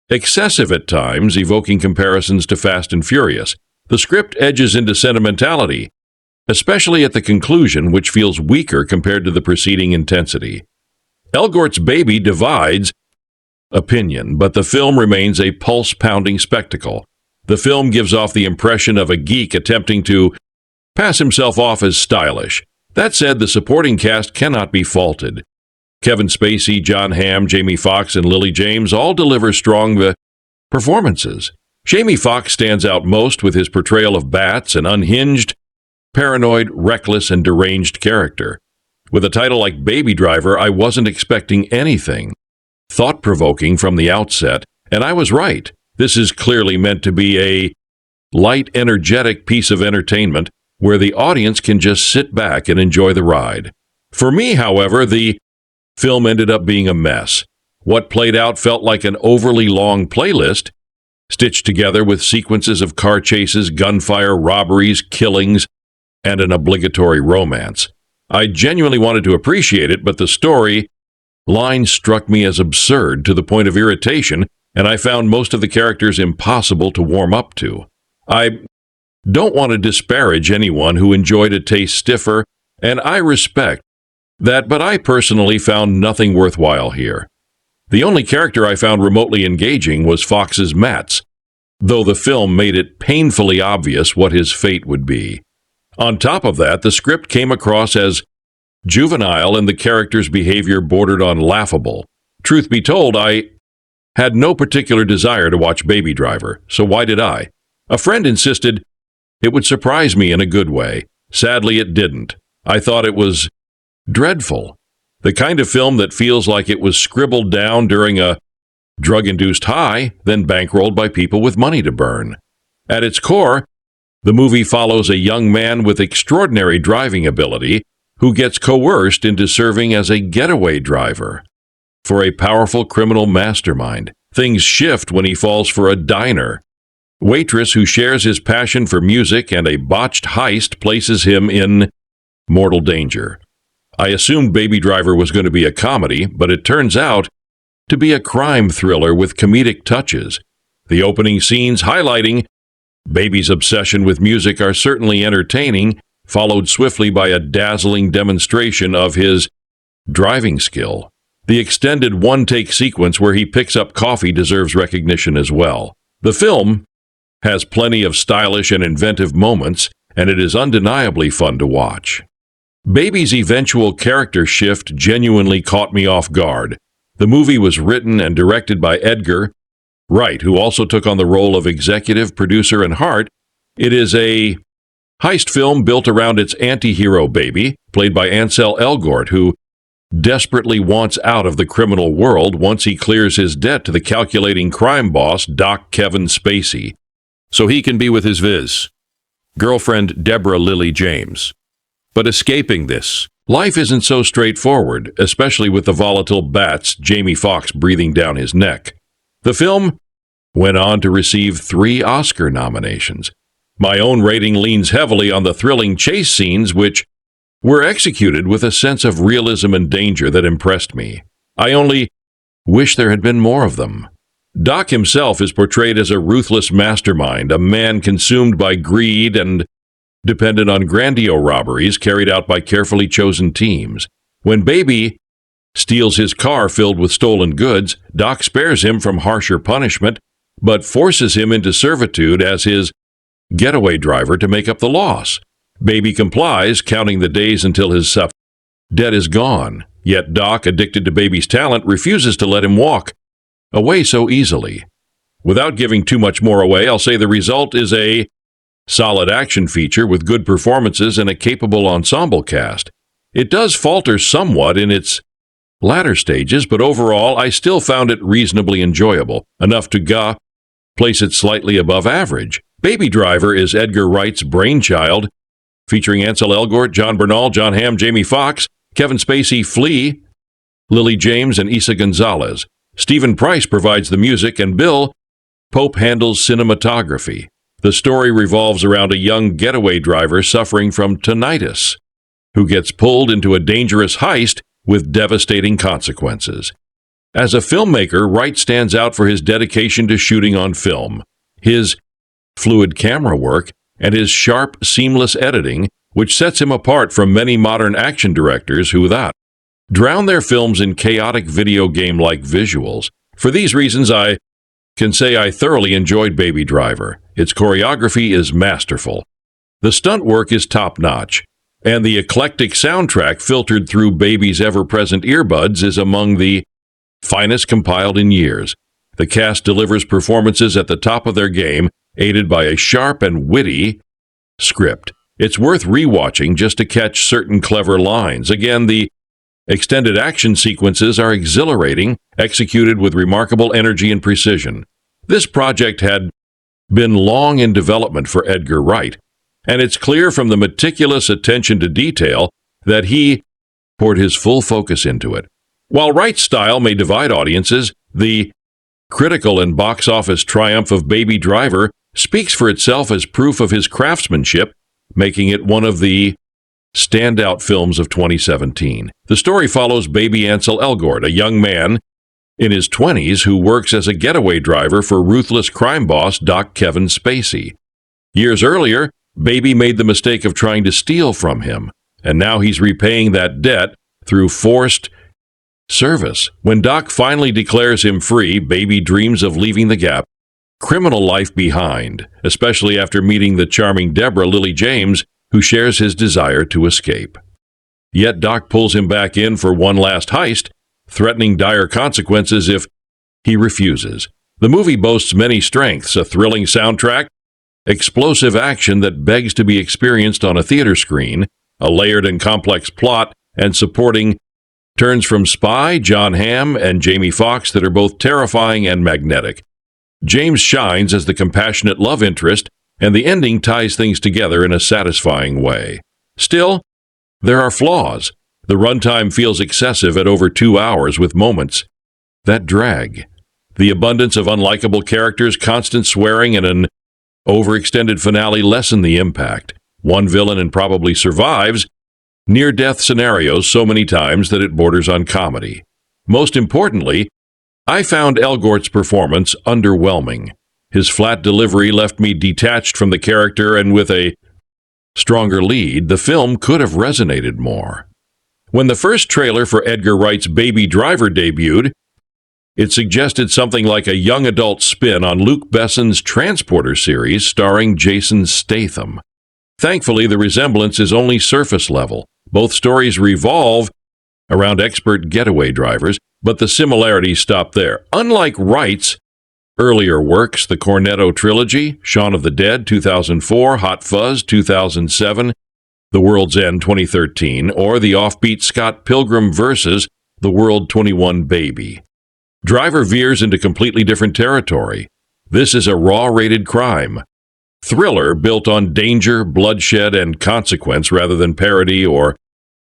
excessive at times, evoking comparisons to Fast and Furious. The script edges into sentimentality, especially at the conclusion, which feels weaker compared to the preceding intensity. Elgort's Baby divides opinion, but the film remains a pulse-pounding spectacle. The film gives off the impression of a geek attempting to pass himself off as stylish. That said, the supporting cast cannot be faulted. Kevin Spacey, John Hamm, Jamie Foxx, and Lily James all deliver strong performances. Jamie Foxx stands out most with his portrayal of Bats, an unhinged, paranoid, reckless, and deranged character. With a title like Baby Driver, I wasn't expecting anything thought-provoking from the outset, and I was right. This is clearly meant to be a light, energetic piece of entertainment where the audience can just sit back and enjoy the ride. For me, however, the film ended up being a mess. What played out felt like an overly long playlist, stitched together with sequences of car chases, gunfire, robberies, killings, and an obligatory romance. I genuinely wanted to appreciate it, but the story line struck me as absurd to the point of irritation, and I found most of the characters impossible to warm up to. I don't want to disparage anyone who enjoyed a taste stiffer, and I respect that, but I personally found nothing worthwhile here. The only character I found remotely engaging was Fox's Mats, though the film made it painfully obvious what his fate would be. On top of that, the script came across as juvenile and the character's behavior bordered on laughable. Truth be told, I had no particular desire to watch Baby Driver, so why did I? A friend insisted it would surprise me in a good way. Sadly, it didn't. I thought it was dreadful. The kind of film that feels like it was scribbled down during a drug-induced high, then bankrolled by people with money to burn. At its core, the movie follows a young man with extraordinary driving ability who gets coerced into serving as a getaway driver for a powerful criminal mastermind. Things shift when he falls for a diner waitress who shares his passion for music, and a botched heist places him in mortal danger. I assumed Baby Driver was going to be a comedy, but it turns out to be a crime thriller with comedic touches. The opening scenes highlighting Baby's obsession with music are certainly entertaining, followed swiftly by a dazzling demonstration of his driving skill. The extended one-take sequence where he picks up coffee deserves recognition as well. The film has plenty of stylish and inventive moments, and it is undeniably fun to watch. Baby's eventual character shift genuinely caught me off guard. The movie was written and directed by Edgar, Wright, who also took on the role of executive producer and heart. It is a heist film built around its anti-hero Baby, played by Ansel Elgort, who desperately wants out of the criminal world once he clears his debt to the calculating crime boss, Doc Kevin Spacey, so he can be with his girlfriend Deborah Lily James. But escaping this, life isn't so straightforward, especially with the volatile bats Jamie Foxx breathing down his neck. The film went on to receive 3 Oscar nominations. My own rating leans heavily on the thrilling chase scenes, which were executed with a sense of realism and danger that impressed me. I only wish there had been more of them. Doc himself is portrayed as a ruthless mastermind, a man consumed by greed and dependent on grandiose robberies carried out by carefully chosen teams. When Baby steals his car filled with stolen goods, Doc spares him from harsher punishment, but forces him into servitude as his getaway driver to make up the loss. Baby complies, counting the days until his debt is gone. Yet Doc, addicted to Baby's talent, refuses to let him walk away so easily. Without giving too much more away, I'll say the result is a solid action feature with good performances and a capable ensemble cast. It does falter somewhat in its latter stages, but overall I still found it reasonably enjoyable, enough to place it slightly above average. Baby Driver is Edgar Wright's brainchild, featuring Ansel Elgort, John Bernal, John Hamm, Jamie Foxx, Kevin Spacey, Flea, Lily James, and Isa Gonzalez. Stephen Price provides the music, and Bill Pope handles cinematography. The story revolves around a young getaway driver suffering from tinnitus, who gets pulled into a dangerous heist with devastating consequences. As a filmmaker, Wright stands out for his dedication to shooting on film, his fluid camera work, and his sharp, seamless editing, which sets him apart from many modern action directors who drown their films in chaotic video game-like visuals. For these reasons, I can say I thoroughly enjoyed Baby Driver. Its choreography is masterful. The stunt work is top-notch, and the eclectic soundtrack filtered through Baby's ever-present earbuds is among the finest compiled in years. The cast delivers performances at the top of their game, aided by a sharp and witty script. It's worth rewatching just to catch certain clever lines. Again, the extended action sequences are exhilarating, executed with remarkable energy and precision. This project had been long in development for Edgar Wright, and it's clear from the meticulous attention to detail that he poured his full focus into it. While Wright's style may divide audiences, the critical and box office triumph of Baby Driver speaks for itself as proof of his craftsmanship, making it one of the standout films of 2017. The story follows Baby Ansel Elgort, a young man in his 20s who works as a getaway driver for ruthless crime boss Doc Kevin Spacey. Years earlier, Baby made the mistake of trying to steal from him, and now he's repaying that debt through forced service. When Doc finally declares him free, Baby dreams of leaving the criminal life behind, especially after meeting the charming Deborah Lily James, who shares his desire to escape. Yet Doc pulls him back in for one last heist, threatening dire consequences if he refuses. The movie boasts many strengths: a thrilling soundtrack, explosive action that begs to be experienced on a theater screen, a layered and complex plot, and supporting turns from Spy, Jon Hamm, and Jamie Foxx that are both terrifying and magnetic. James shines as the compassionate love interest, and the ending ties things together in a satisfying way. Still, there are flaws. The runtime feels excessive at over 2 hours, with moments that drag. The abundance of unlikable characters, constant swearing, and an overextended finale lessen the impact. One villain and probably survives near-death scenarios so many times that it borders on comedy. Most importantly, I found Elgort's performance underwhelming. His flat delivery left me detached from the character, and with a stronger lead, the film could have resonated more. When the first trailer for Edgar Wright's Baby Driver debuted, it suggested something like a young adult spin on Luc Besson's Transporter series starring Jason Statham. Thankfully, the resemblance is only surface level. Both stories revolve around expert getaway drivers, but the similarities stop there. Unlike Wright's earlier works, the Cornetto trilogy, Shaun of the Dead 2004, Hot Fuzz 2007, The World's End 2013, or the offbeat Scott Pilgrim vs. The World 21 Baby, Driver veers into completely different territory. This is a raw-rated crime thriller built on danger, bloodshed, and consequence rather than parody or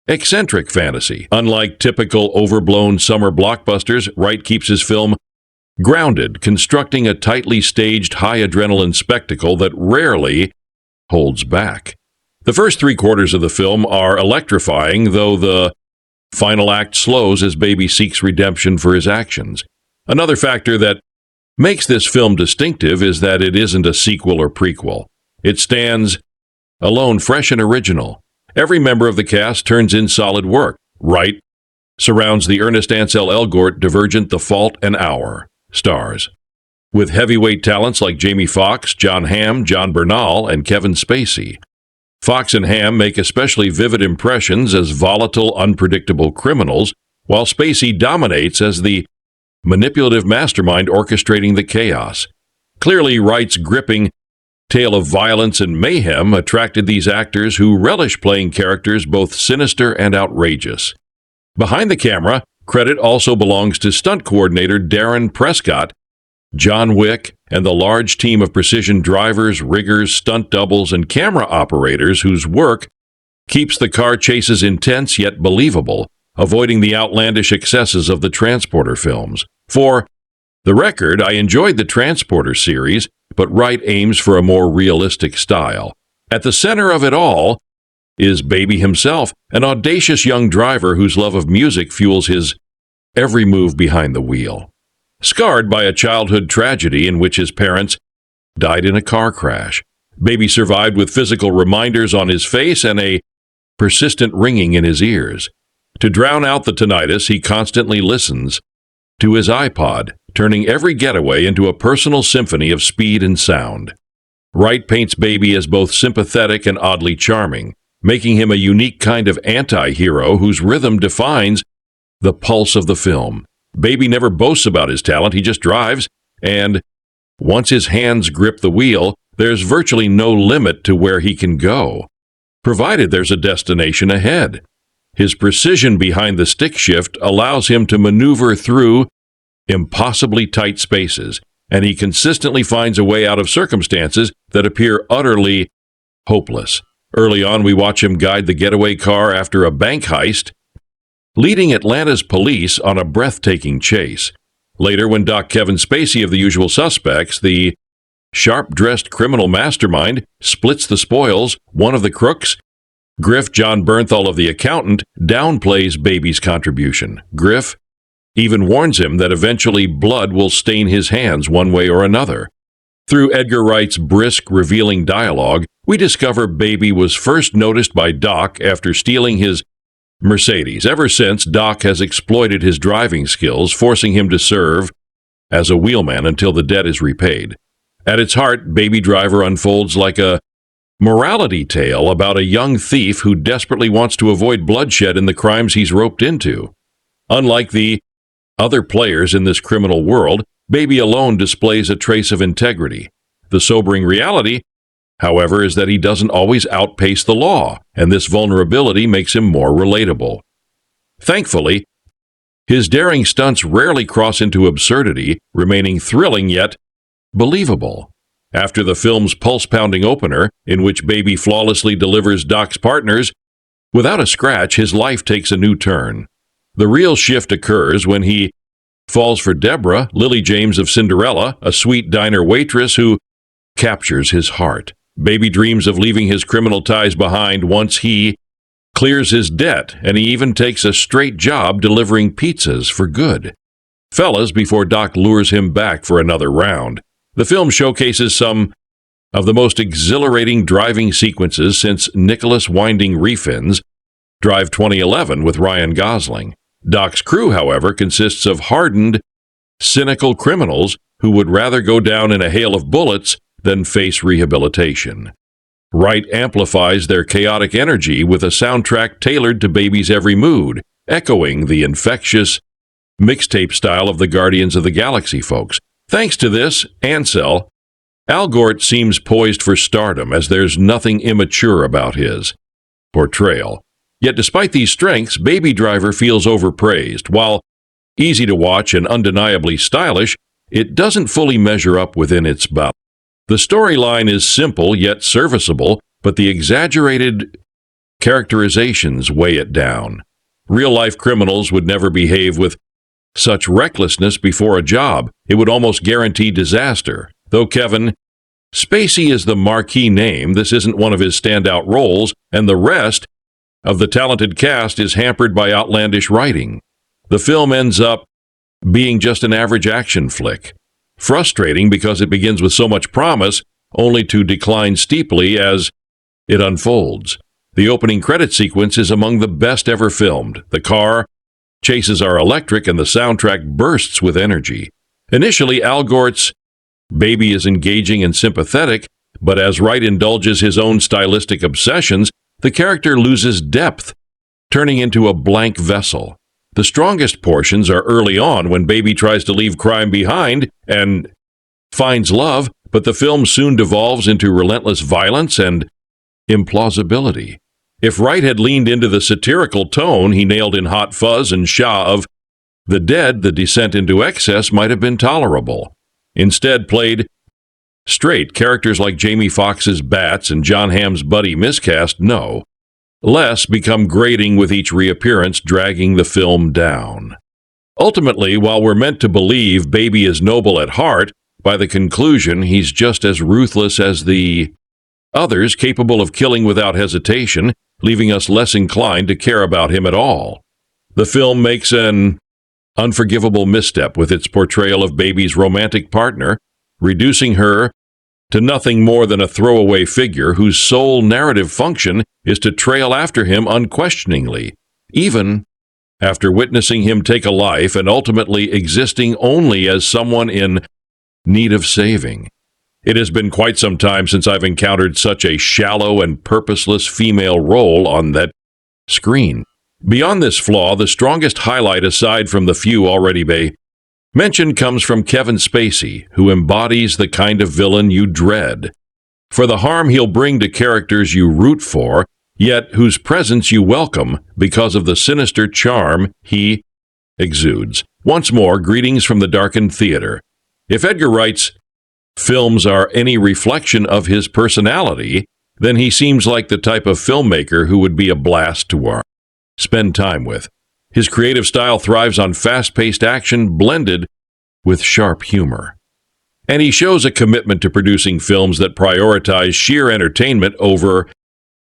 eccentric fantasy. Unlike typical overblown summer blockbusters, Wright keeps his film grounded, constructing a tightly staged high-adrenaline spectacle that rarely holds back. The first 3/4 of the film are electrifying, though the final act slows as Baby seeks redemption for his actions. Another factor that makes this film distinctive is that it isn't a sequel or prequel. It stands alone, fresh and original. Every member of the cast turns in solid work. Wright surrounds the earnest Ansel Elgort, Divergent, The Fault, and Hour stars, with heavyweight talents like Jamie Foxx, Jon Hamm, John Bernal, and Kevin Spacey. Foxx and Hamm make especially vivid impressions as volatile, unpredictable criminals, while Spacey dominates as the manipulative mastermind orchestrating the chaos. Clearly, Wright's gripping tale of violence and mayhem attracted these actors who relish playing characters both sinister and outrageous. Behind the camera, credit also belongs to stunt coordinator Darren Prescott, John Wick, and the large team of precision drivers, riggers, stunt doubles, and camera operators whose work keeps the car chases intense yet believable, avoiding the outlandish excesses of the Transporter films. For the record, I enjoyed the Transporter series, but Wright aims for a more realistic style. At the center of it all is Baby himself, an audacious young driver whose love of music fuels his every move behind the wheel. Scarred by a childhood tragedy in which his parents died in a car crash, Baby survived with physical reminders on his face and a persistent ringing in his ears. To drown out the tinnitus, he constantly listens to his iPod, turning every getaway into a personal symphony of speed and sound. Wright paints Baby as both sympathetic and oddly charming, making him a unique kind of anti-hero whose rhythm defines the pulse of the film. Baby never boasts about his talent, he just drives, and once his hands grip the wheel, there's virtually no limit to where he can go, provided there's a destination ahead. His precision behind the stick shift allows him to maneuver through impossibly tight spaces, and he consistently finds a way out of circumstances that appear utterly hopeless. Early on, we watch him guide the getaway car after a bank heist, leading Atlanta's police on a breathtaking chase. Later, when Doc Kevin Spacey of The Usual Suspects, the sharp-dressed criminal mastermind, splits the spoils, one of the crooks, Griff, John Bernthal of The Accountant, downplays Baby's contribution. Griff even warns him that eventually blood will stain his hands one way or another. Through Edgar Wright's brisk, revealing dialogue, we discover Baby was first noticed by Doc after stealing his Mercedes. Ever since, Doc has exploited his driving skills, forcing him to serve as a wheelman until the debt is repaid. At its heart, Baby Driver unfolds like a morality tale about a young thief who desperately wants to avoid bloodshed in the crimes he's roped into. Unlike the other players in this criminal world, Baby alone displays a trace of integrity. The sobering reality, however, is that he doesn't always outpace the law, and this vulnerability makes him more relatable. Thankfully, his daring stunts rarely cross into absurdity, remaining thrilling yet believable. After the film's pulse-pounding opener, in which Baby flawlessly delivers Doc's partners, without a scratch, his life takes a new turn. The real shift occurs when he falls for Deborah, Lily James of Cinderella, a sweet diner waitress who captures his heart. Baby dreams of leaving his criminal ties behind once he clears his debt, and he even takes a straight job delivering pizzas for good. Fellas, before Doc lures him back for another round. The film showcases some of the most exhilarating driving sequences since Nicholas Winding Refn's Drive 2011 with Ryan Gosling. Doc's crew, however, consists of hardened, cynical criminals who would rather go down in a hail of bullets than face rehabilitation. Wright amplifies their chaotic energy with a soundtrack tailored to Baby's every mood, echoing the infectious mixtape style of the Guardians of the Galaxy folks. Thanks to this, Ansel Elgort seems poised for stardom, as there's nothing immature about his portrayal. Yet despite these strengths, Baby Driver feels overpraised. While easy to watch and undeniably stylish, it doesn't fully measure up within its bounds. The storyline is simple yet serviceable, but the exaggerated characterizations weigh it down. Real-life criminals would never behave with such recklessness before a job. It would almost guarantee disaster. Though Kevin Spacey is the marquee name, this isn't one of his standout roles, and the rest of the talented cast is hampered by outlandish writing. The film ends up being just an average action flick. Frustrating because it begins with so much promise, only to decline steeply as it unfolds. The opening credit sequence is among the best ever filmed. The car chases are electric, and the soundtrack bursts with energy. Initially, Elgort's Baby is engaging and sympathetic, but as Wright indulges his own stylistic obsessions, the character loses depth, turning into a blank vessel. The strongest portions are early on, when Baby tries to leave crime behind and finds love, but the film soon devolves into relentless violence and implausibility. If Wright had leaned into the satirical tone he nailed in Hot Fuzz and Shaw of the Dead, the descent into excess might have been tolerable. Instead, played straight, characters like Jamie Foxx's Bats and John Hamm's Buddy miscast less become grating with each reappearance, dragging the film down. Ultimately, while we're meant to believe Baby is noble at heart, by the conclusion he's just as ruthless as the others, capable of killing without hesitation, leaving us less inclined to care about him at all. The film makes an unforgivable misstep with its portrayal of Baby's romantic partner, reducing her to nothing more than a throwaway figure whose sole narrative function is to trail after him unquestioningly, even after witnessing him take a life and ultimately existing only as someone in need of saving. It has been quite some time since I've encountered such a shallow and purposeless female role on that screen. Beyond this flaw, the strongest highlight, aside from the few already mentioned, comes from Kevin Spacey, who embodies the kind of villain you dread. For the harm he'll bring to characters you root for, yet whose presence you welcome because of the sinister charm he exudes. Once more, greetings from the darkened theater. If Edgar Wright's films are any reflection of his personality, then he seems like the type of filmmaker who would be a blast to spend time with. His creative style thrives on fast-paced action blended with sharp humor. And he shows a commitment to producing films that prioritize sheer entertainment over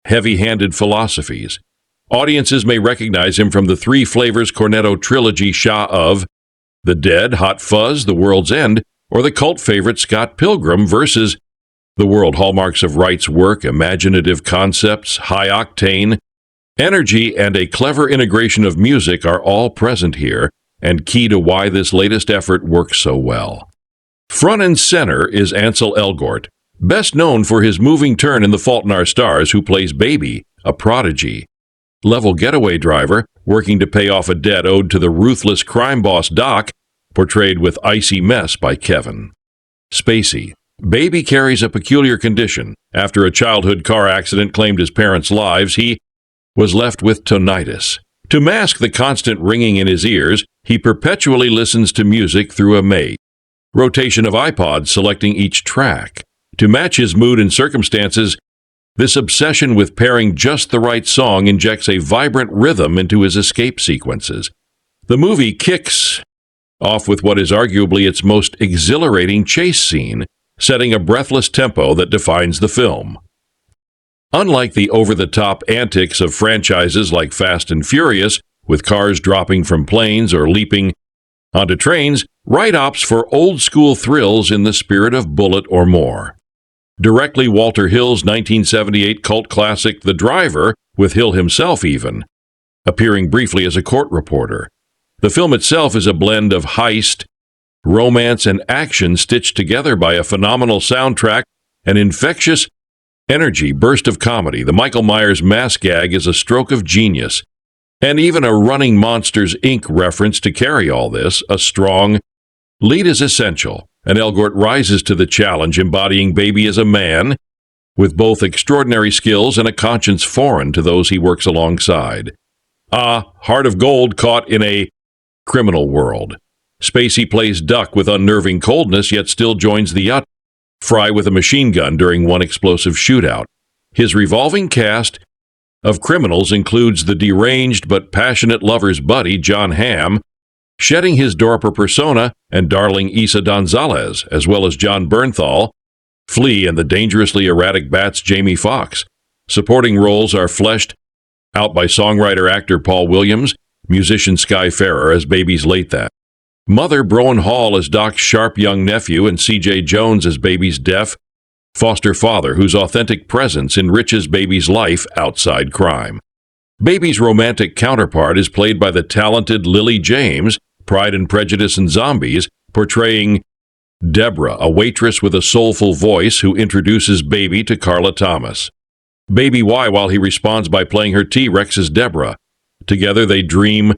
heavy-handed philosophies. Audiences may recognize him from the Three Flavors Cornetto trilogy Shaw of The Dead, Hot Fuzz, The World's End, or the cult favorite Scott Pilgrim vs. the World. Hallmarks of Wright's work, imaginative concepts, high-octane energy, and a clever integration of music are all present here, and key to why this latest effort works so well. Front and center is Ansel Elgort, best known for his moving turn in The Fault in Our Stars, who plays Baby, a prodigy. level getaway driver working to pay off a debt owed to the ruthless crime boss Doc, portrayed with icy mess by Kevin. Spacey. Baby carries a peculiar condition. After a childhood car accident claimed his parents' lives, he was left with tinnitus. To mask the constant ringing in his ears, he perpetually listens to music through a maze. Rotation of iPods selecting each track. To match his mood and circumstances, this obsession with pairing just the right song injects a vibrant rhythm into his escape sequences. The movie kicks off with what is arguably its most exhilarating chase scene, setting a breathless tempo that defines the film. Unlike the over-the-top antics of franchises like Fast and Furious, with cars dropping from planes or leaping onto trains, Wright opts for old-school thrills in the spirit of Bullet or more. Directly Walter Hill's 1978 cult classic The Driver, with Hill himself even appearing briefly as a court reporter. The film itself is a blend of heist, romance, and action stitched together by a phenomenal soundtrack, an infectious energy burst of comedy. The Michael Myers mask gag is a stroke of genius, and even a Running Monsters, Inc. reference to carry all this. A strong lead is essential, and Elgort rises to the challenge, embodying Baby as a man with both extraordinary skills and a conscience foreign to those he works alongside. Heart of gold caught in a criminal world. Spacey plays Duck with unnerving coldness, yet still joins the yacht Fry with a machine gun during one explosive shootout. His revolving cast of criminals includes the deranged but passionate lover's buddy, John Hamm, shedding his Dorper persona, and darling Isa Gonzalez, as well as John Bernthal, Flea, and the dangerously erratic Bats Jamie Foxx. Supporting roles are fleshed out by songwriter-actor Paul Williams, musician Sky Ferrer as Baby's late that. Mother Broen Hall as Doc's sharp young nephew, and C.J. Jones as Baby's deaf foster father, whose authentic presence enriches Baby's life outside crime. Baby's romantic counterpart is played by the talented Lily James, Pride and Prejudice and Zombies, portraying Deborah, a waitress with a soulful voice who introduces Baby to Carla Thomas. Baby Y, while he responds by playing her T-Rex as Deborah. Together they dream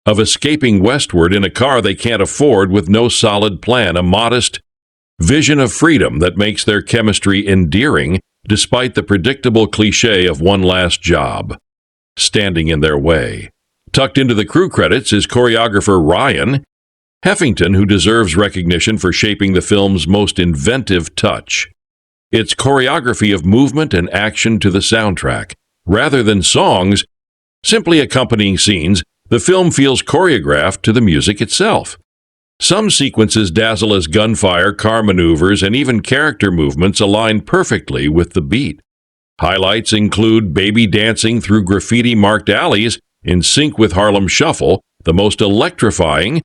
of escaping westward in a car they can't afford with no solid plan, a modest vision of freedom that makes their chemistry endearing despite the predictable cliché of one last job standing in their way. Tucked into the crew credits is choreographer Ryan Heffington, who deserves recognition for shaping the film's most inventive touch. Its choreography of movement and action to the soundtrack. Rather than songs simply accompanying scenes, the film feels choreographed to the music itself. Some sequences dazzle as gunfire, car maneuvers, and even character movements align perfectly with the beat. Highlights include Baby dancing through graffiti-marked alleys in sync with Harlem Shuffle, the most electrifying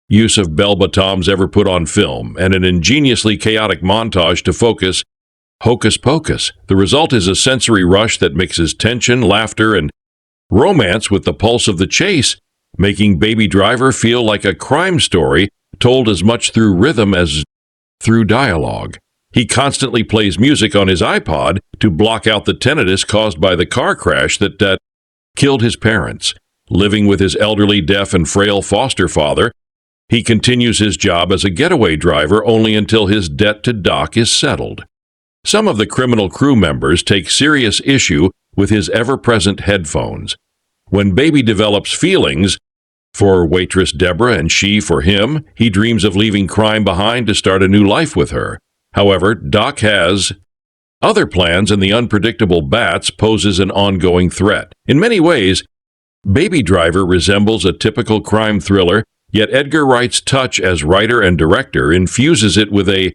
use of bell-bottoms ever put on film, and an ingeniously chaotic montage to focus Hocus Pocus. The result is a sensory rush that mixes tension, laughter, and romance with the pulse of the chase, making Baby Driver feel like a crime story told as much through rhythm as through dialogue. He constantly plays music on his iPod to block out the tinnitus caused by the car crash that killed his parents. Living with his elderly, deaf, and frail foster father, he continues his job as a getaway driver only until his debt to Doc is settled. Some of the criminal crew members take serious issue with his ever-present headphones. When Baby develops feelings for waitress Deborah and she for him, he dreams of leaving crime behind to start a new life with her. However, Doc has other plans, and the unpredictable Bats poses an ongoing threat. In many ways, Baby Driver resembles a typical crime thriller, yet Edgar Wright's touch as writer and director infuses it with a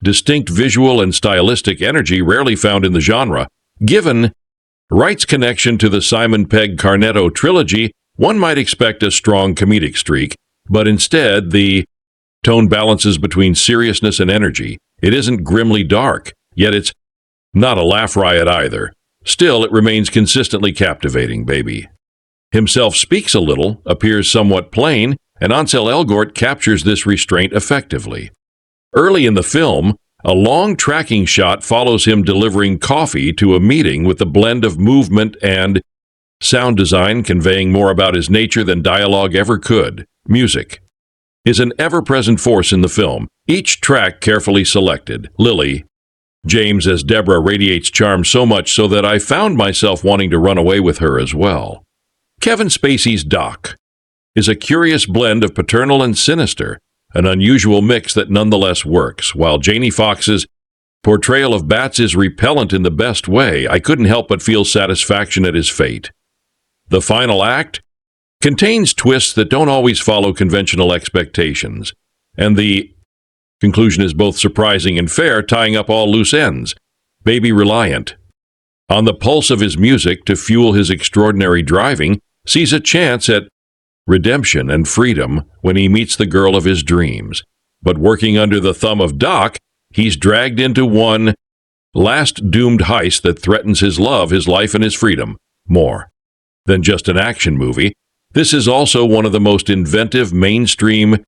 distinct visual and stylistic energy rarely found in the genre. Given Wright's connection to the Simon Pegg Cornetto trilogy, one might expect a strong comedic streak, but instead the tone balances between seriousness and energy. It isn't grimly dark, yet it's not a laugh riot either. Still, it remains consistently captivating. Baby himself speaks a little, appears somewhat plain, and Ansel Elgort captures this restraint effectively. Early in the film, a long tracking shot follows him delivering coffee to a meeting with a blend of movement and Sound design conveying more about his nature than dialogue ever could. Music is an ever-present force in the film, each track carefully selected. Lily James as Deborah radiates charm so much so that I found myself wanting to run away with her as well. Kevin Spacey's Doc is a curious blend of paternal and sinister, an unusual mix that nonetheless works. While Janie Foxx's portrayal of Bats is repellent in the best way, I couldn't help but feel satisfaction at his fate. The final act contains twists that don't always follow conventional expectations, and the conclusion is both surprising and fair, tying up all loose ends. Baby, reliant on the pulse of his music to fuel his extraordinary driving, sees a chance at redemption and freedom when he meets the girl of his dreams. But working under the thumb of Doc, he's dragged into one last doomed heist that threatens his love, his life, and his freedom. More than just an action movie, this is also one of the most inventive mainstream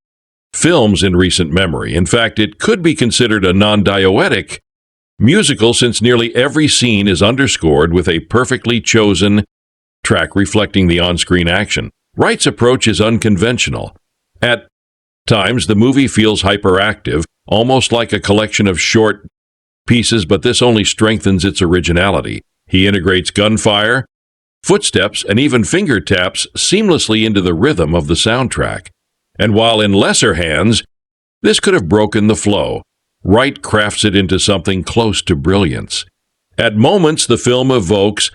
films in recent memory. In fact, it could be considered a non-diegetic musical since nearly every scene is underscored with a perfectly chosen track reflecting the on-screen action. Wright's approach is unconventional. At times, the movie feels hyperactive, almost like a collection of short pieces, but this only strengthens its originality. He integrates gunfire, footsteps, and even finger taps seamlessly into the rhythm of the soundtrack. And while in lesser hands, this could have broken the flow, Wright crafts it into something close to brilliance. At moments, the film evokes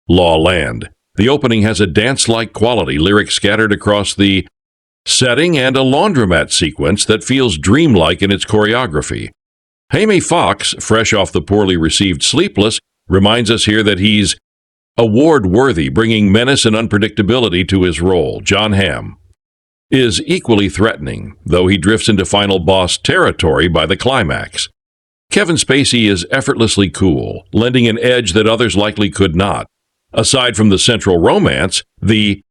La La Land. The opening has a dance-like quality, lyrics scattered across the setting, and a laundromat sequence that feels dreamlike in its choreography. Jamie Foxx, fresh off the poorly received Sleepless, reminds us here that he's award-worthy, bringing menace and unpredictability to his role. John Hamm is equally threatening, though he drifts into final boss territory by the climax. Kevin Spacey is effortlessly cool, lending an edge that others likely could not. Aside from the central romance, the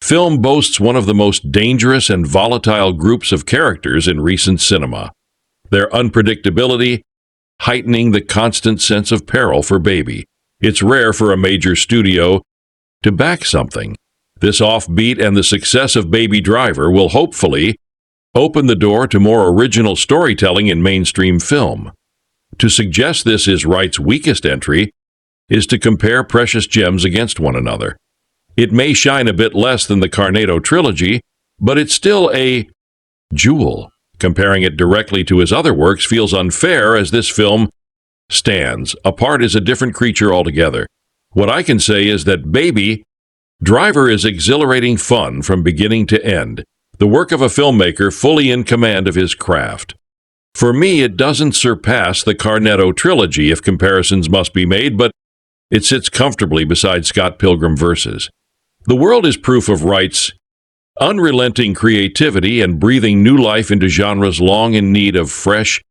film boasts one of the most dangerous and volatile groups of characters in recent cinema, their unpredictability heightening the constant sense of peril for Baby. It's rare for a major studio to back something. This offbeat and the success of Baby Driver will hopefully open the door to more original storytelling in mainstream film. To suggest this is Wright's weakest entry is to compare precious gems against one another. It may shine a bit less than the Cornetto trilogy, but it's still a jewel. Comparing it directly to his other works feels unfair, as this film stands apart as a different creature altogether. What I can say is that Baby Driver is exhilarating fun from beginning to end, the work of a filmmaker fully in command of his craft. For me, it doesn't surpass the Cornetto trilogy if comparisons must be made, but it sits comfortably beside Scott Pilgrim vs. The World is proof of Wright's unrelenting creativity and breathing new life into genres long in need of fresh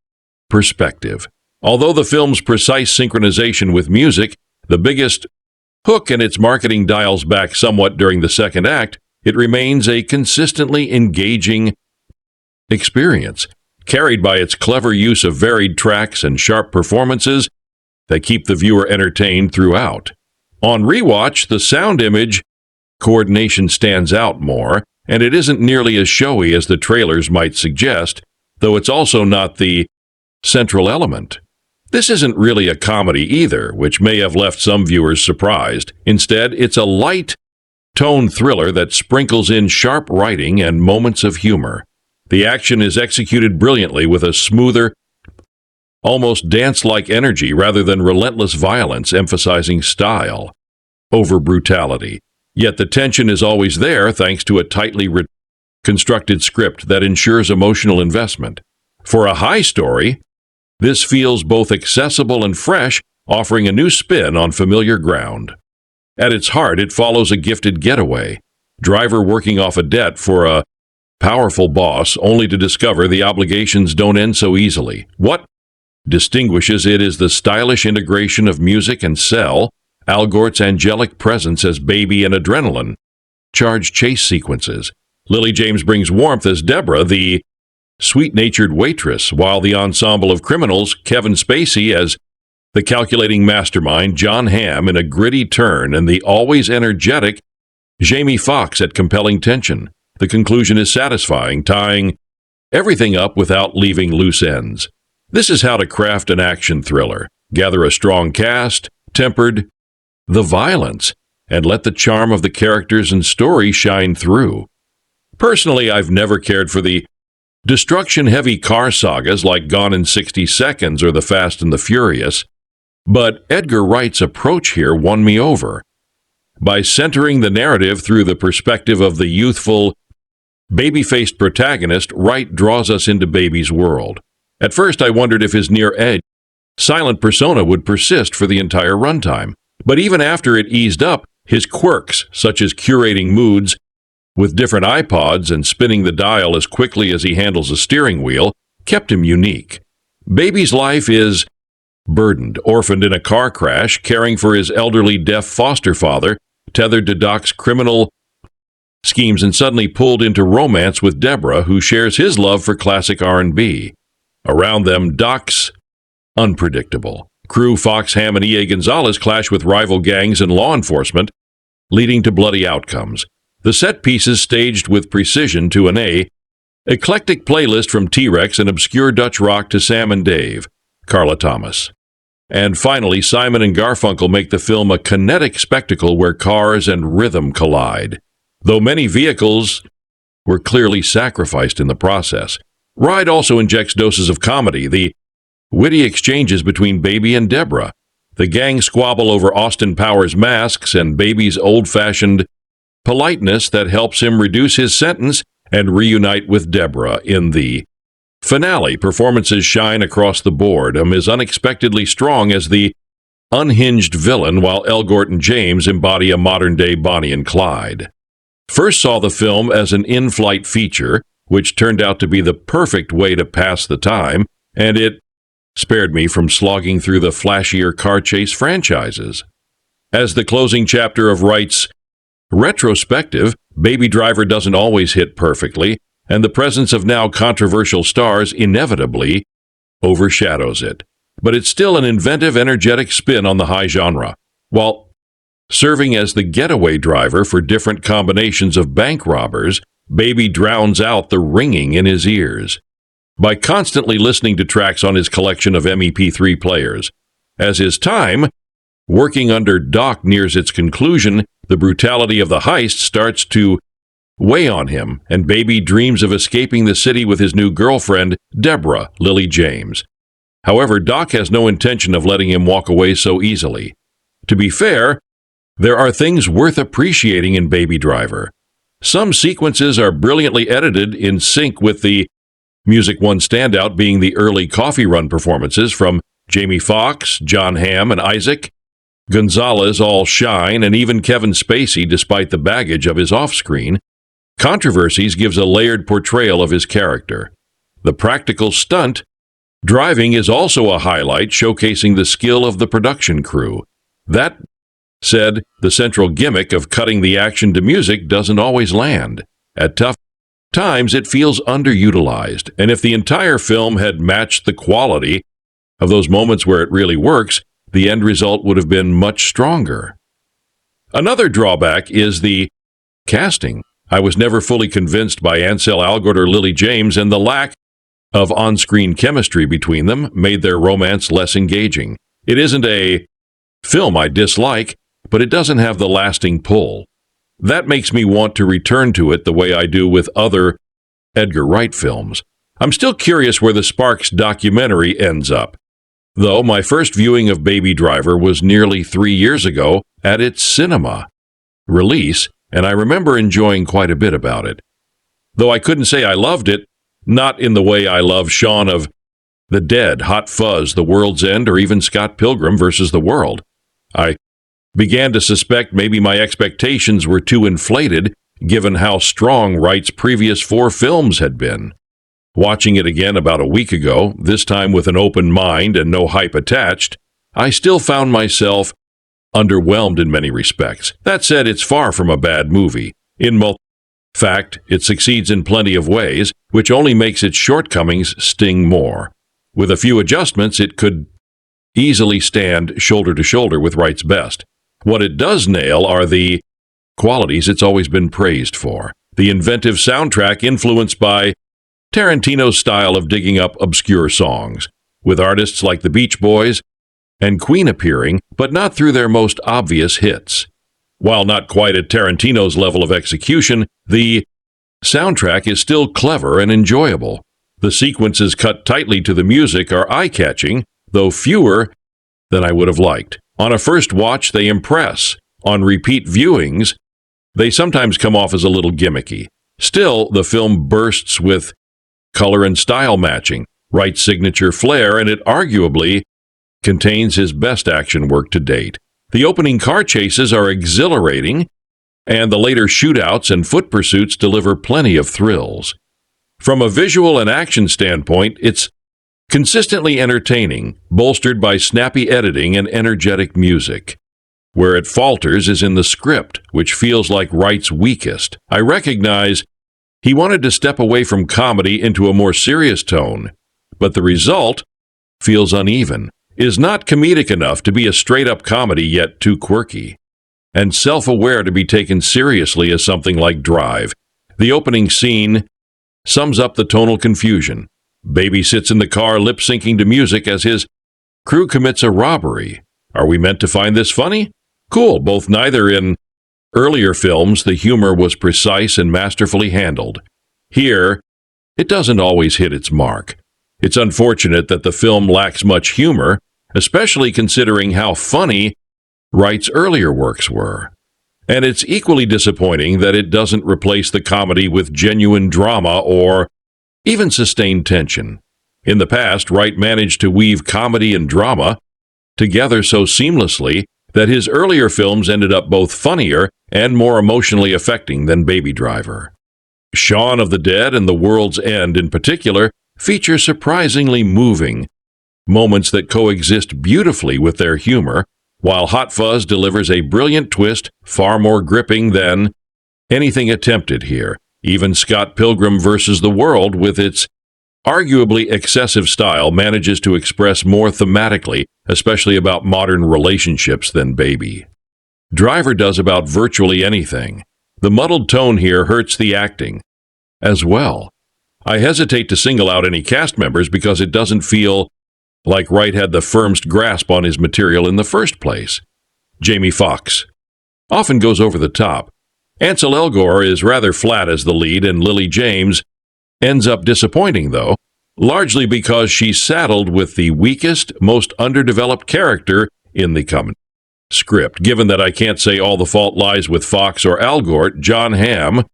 perspective. Although the film's precise synchronization with music, the biggest hook, and its marketing dials back somewhat during the second act, it remains a consistently engaging experience, carried by its clever use of varied tracks and sharp performances that keep the viewer entertained throughout. On rewatch, the sound image coordination stands out more, and it isn't nearly as showy as the trailers might suggest, though it's also not the central element. This isn't really a comedy either, which may have left some viewers surprised. Instead, it's a light-tone thriller that sprinkles in sharp writing and moments of humor. The action is executed brilliantly with a smoother, almost dance-like energy rather than relentless violence, emphasizing style over brutality. Yet the tension is always there thanks to a tightly constructed script that ensures emotional investment. For a high story, this feels both accessible and fresh, offering a new spin on familiar ground. At its heart, it follows a gifted getaway, Driver working off a debt for a powerful boss, only to discover the obligations don't end so easily. What distinguishes it is the stylish integration of music and Elgort's angelic presence as Baby and adrenaline-charged chase sequences. Lily James brings warmth as Deborah, the sweet-natured waitress, while the ensemble of criminals, Kevin Spacey as the calculating mastermind John Hamm in a gritty turn, and the always energetic Jamie Foxx at compelling tension. The conclusion is satisfying, tying everything up without leaving loose ends. This is how to craft an action thriller. Gather a strong cast, tempered the violence, and let the charm of the characters and story shine through. Personally, I've never cared for the destruction-heavy car sagas like Gone in 60 Seconds or The Fast and the Furious, but Edgar Wright's approach here won me over. By centering the narrative through the perspective of the youthful, baby-faced protagonist, Wright draws us into Baby's world. At first, I wondered if his near-edge, silent persona would persist for the entire runtime. But even after it eased up, his quirks, such as curating moods with different iPods and spinning the dial as quickly as he handles a steering wheel, kept him unique. Baby's life is burdened, orphaned in a car crash, caring for his elderly deaf foster father, tethered to Doc's criminal schemes, and suddenly pulled into romance with Deborah, who shares his love for classic R&B. Around them, Doc's unpredictable. Crew Fox, Hamm, and E.A. Gonzalez clash with rival gangs and law enforcement, leading to bloody outcomes. The set pieces staged with precision to an eclectic playlist from T-Rex and obscure Dutch rock to Sam and Dave, Carla Thomas. And finally, Simon and Garfunkel make the film a kinetic spectacle where cars and rhythm collide. Though many vehicles were clearly sacrificed in the process, Wright also injects doses of comedy. The witty exchanges between Baby and Deborah, the gang squabble over Austin Powers masks, and Baby's old-fashioned politeness that helps him reduce his sentence and reunite with Deborah in the finale. Performances shine across the board. Is unexpectedly strong as the unhinged villain, while Elgort and James embody a modern-day Bonnie and Clyde. First saw the film as an in-flight feature, which turned out to be the perfect way to pass the time, and it spared me from slogging through the flashier car chase franchises. As the closing chapter of Wright's retrospective, Baby Driver doesn't always hit perfectly, and the presence of now controversial stars inevitably overshadows it. But it's still an inventive, energetic spin on the high genre, while serving as the getaway driver for different combinations of bank robbers. Baby drowns out the ringing in his ears by constantly listening to tracks on his collection of MEP3 players. As his time working under Doc nears its conclusion, the brutality of the heist starts to weigh on him, and Baby dreams of escaping the city with his new girlfriend, Deborah, Lily James. However, Doc has no intention of letting him walk away so easily. To be fair, there are things worth appreciating in Baby Driver. Some sequences are brilliantly edited in sync with the music, one standout being the early Coffee Run performances from Jamie Foxx, John Hamm, and Isaac Gonzalez all shine, and even Kevin Spacey, despite the baggage of his off-screen controversies, gives a layered portrayal of his character. The practical stunt driving is also a highlight, showcasing the skill of the production crew. That said, the central gimmick of cutting the action to music doesn't always land. At times, it feels underutilized, and if the entire film had matched the quality of those moments where it really works, the end result would have been much stronger. Another drawback is the casting. I was never fully convinced by Ansel Elgort or Lily James, and the lack of on-screen chemistry between them made their romance less engaging. It isn't a film I dislike, but it doesn't have the lasting pull. That makes me want to return to it the way I do with other Edgar Wright films. I'm still curious where the Sparks documentary ends up, though my first viewing of Baby Driver was nearly 3 years ago at its cinema release, and I remember enjoying quite a bit about it. Though I couldn't say I loved it, not in the way I love Shaun of the Dead, Hot Fuzz, The World's End, or even Scott Pilgrim vs. the World. I began to suspect maybe my expectations were too inflated, given how strong Wright's previous 4 films had been. Watching it again about a week ago, this time with an open mind and no hype attached, I still found myself underwhelmed in many respects. That said, it's far from a bad movie. In fact, it succeeds in plenty of ways, which only makes its shortcomings sting more. With a few adjustments, it could easily stand shoulder to shoulder with Wright's best. What it does nail are the qualities it's always been praised for. The inventive soundtrack influenced by Tarantino's style of digging up obscure songs, with artists like the Beach Boys and Queen appearing, but not through their most obvious hits. While not quite at Tarantino's level of execution, the soundtrack is still clever and enjoyable. The sequences cut tightly to the music are eye-catching, though fewer than I would have liked. On a first watch, they impress. On repeat viewings, they sometimes come off as a little gimmicky. Still, the film bursts with color and style matching, Wright's signature flair, and it arguably contains his best action work to date. The opening car chases are exhilarating, and the later shootouts and foot pursuits deliver plenty of thrills. From a visual and action standpoint, it's consistently entertaining, bolstered by snappy editing and energetic music. Where it falters is in the script, which feels like Wright's weakest. I recognize he wanted to step away from comedy into a more serious tone, but the result feels uneven, is not comedic enough to be a straight-up comedy yet too quirky, and self-aware to be taken seriously as something like Drive. The opening scene sums up the tonal confusion. Baby sits in the car lip-syncing to music as his crew commits a robbery. Are we meant to find this funny? Cool, both neither. In earlier films, the humor was precise and masterfully handled. Here, it doesn't always hit its mark. It's unfortunate that the film lacks much humor, especially considering how funny Wright's earlier works were. And it's equally disappointing that it doesn't replace the comedy with genuine drama or even sustained tension. In the past, Wright managed to weave comedy and drama together so seamlessly that his earlier films ended up both funnier and more emotionally affecting than Baby Driver. Shaun of the Dead and The World's End, in particular, feature surprisingly moving moments that coexist beautifully with their humor, while Hot Fuzz delivers a brilliant twist far more gripping than anything attempted here. Even Scott Pilgrim vs. the World, with its arguably excessive style, manages to express more thematically, especially about modern relationships, than Baby. Driver does about virtually anything. The muddled tone here hurts the acting as well. I hesitate to single out any cast members because it doesn't feel like Wright had the firmest grasp on his material in the first place. Jamie Foxx often goes over the top. Ansel Elgort is rather flat as the lead, and Lily James ends up disappointing, though, largely because she's saddled with the weakest, most underdeveloped character in the common script. Given that I can't say all the fault lies with Fox or Elgort, John Hamm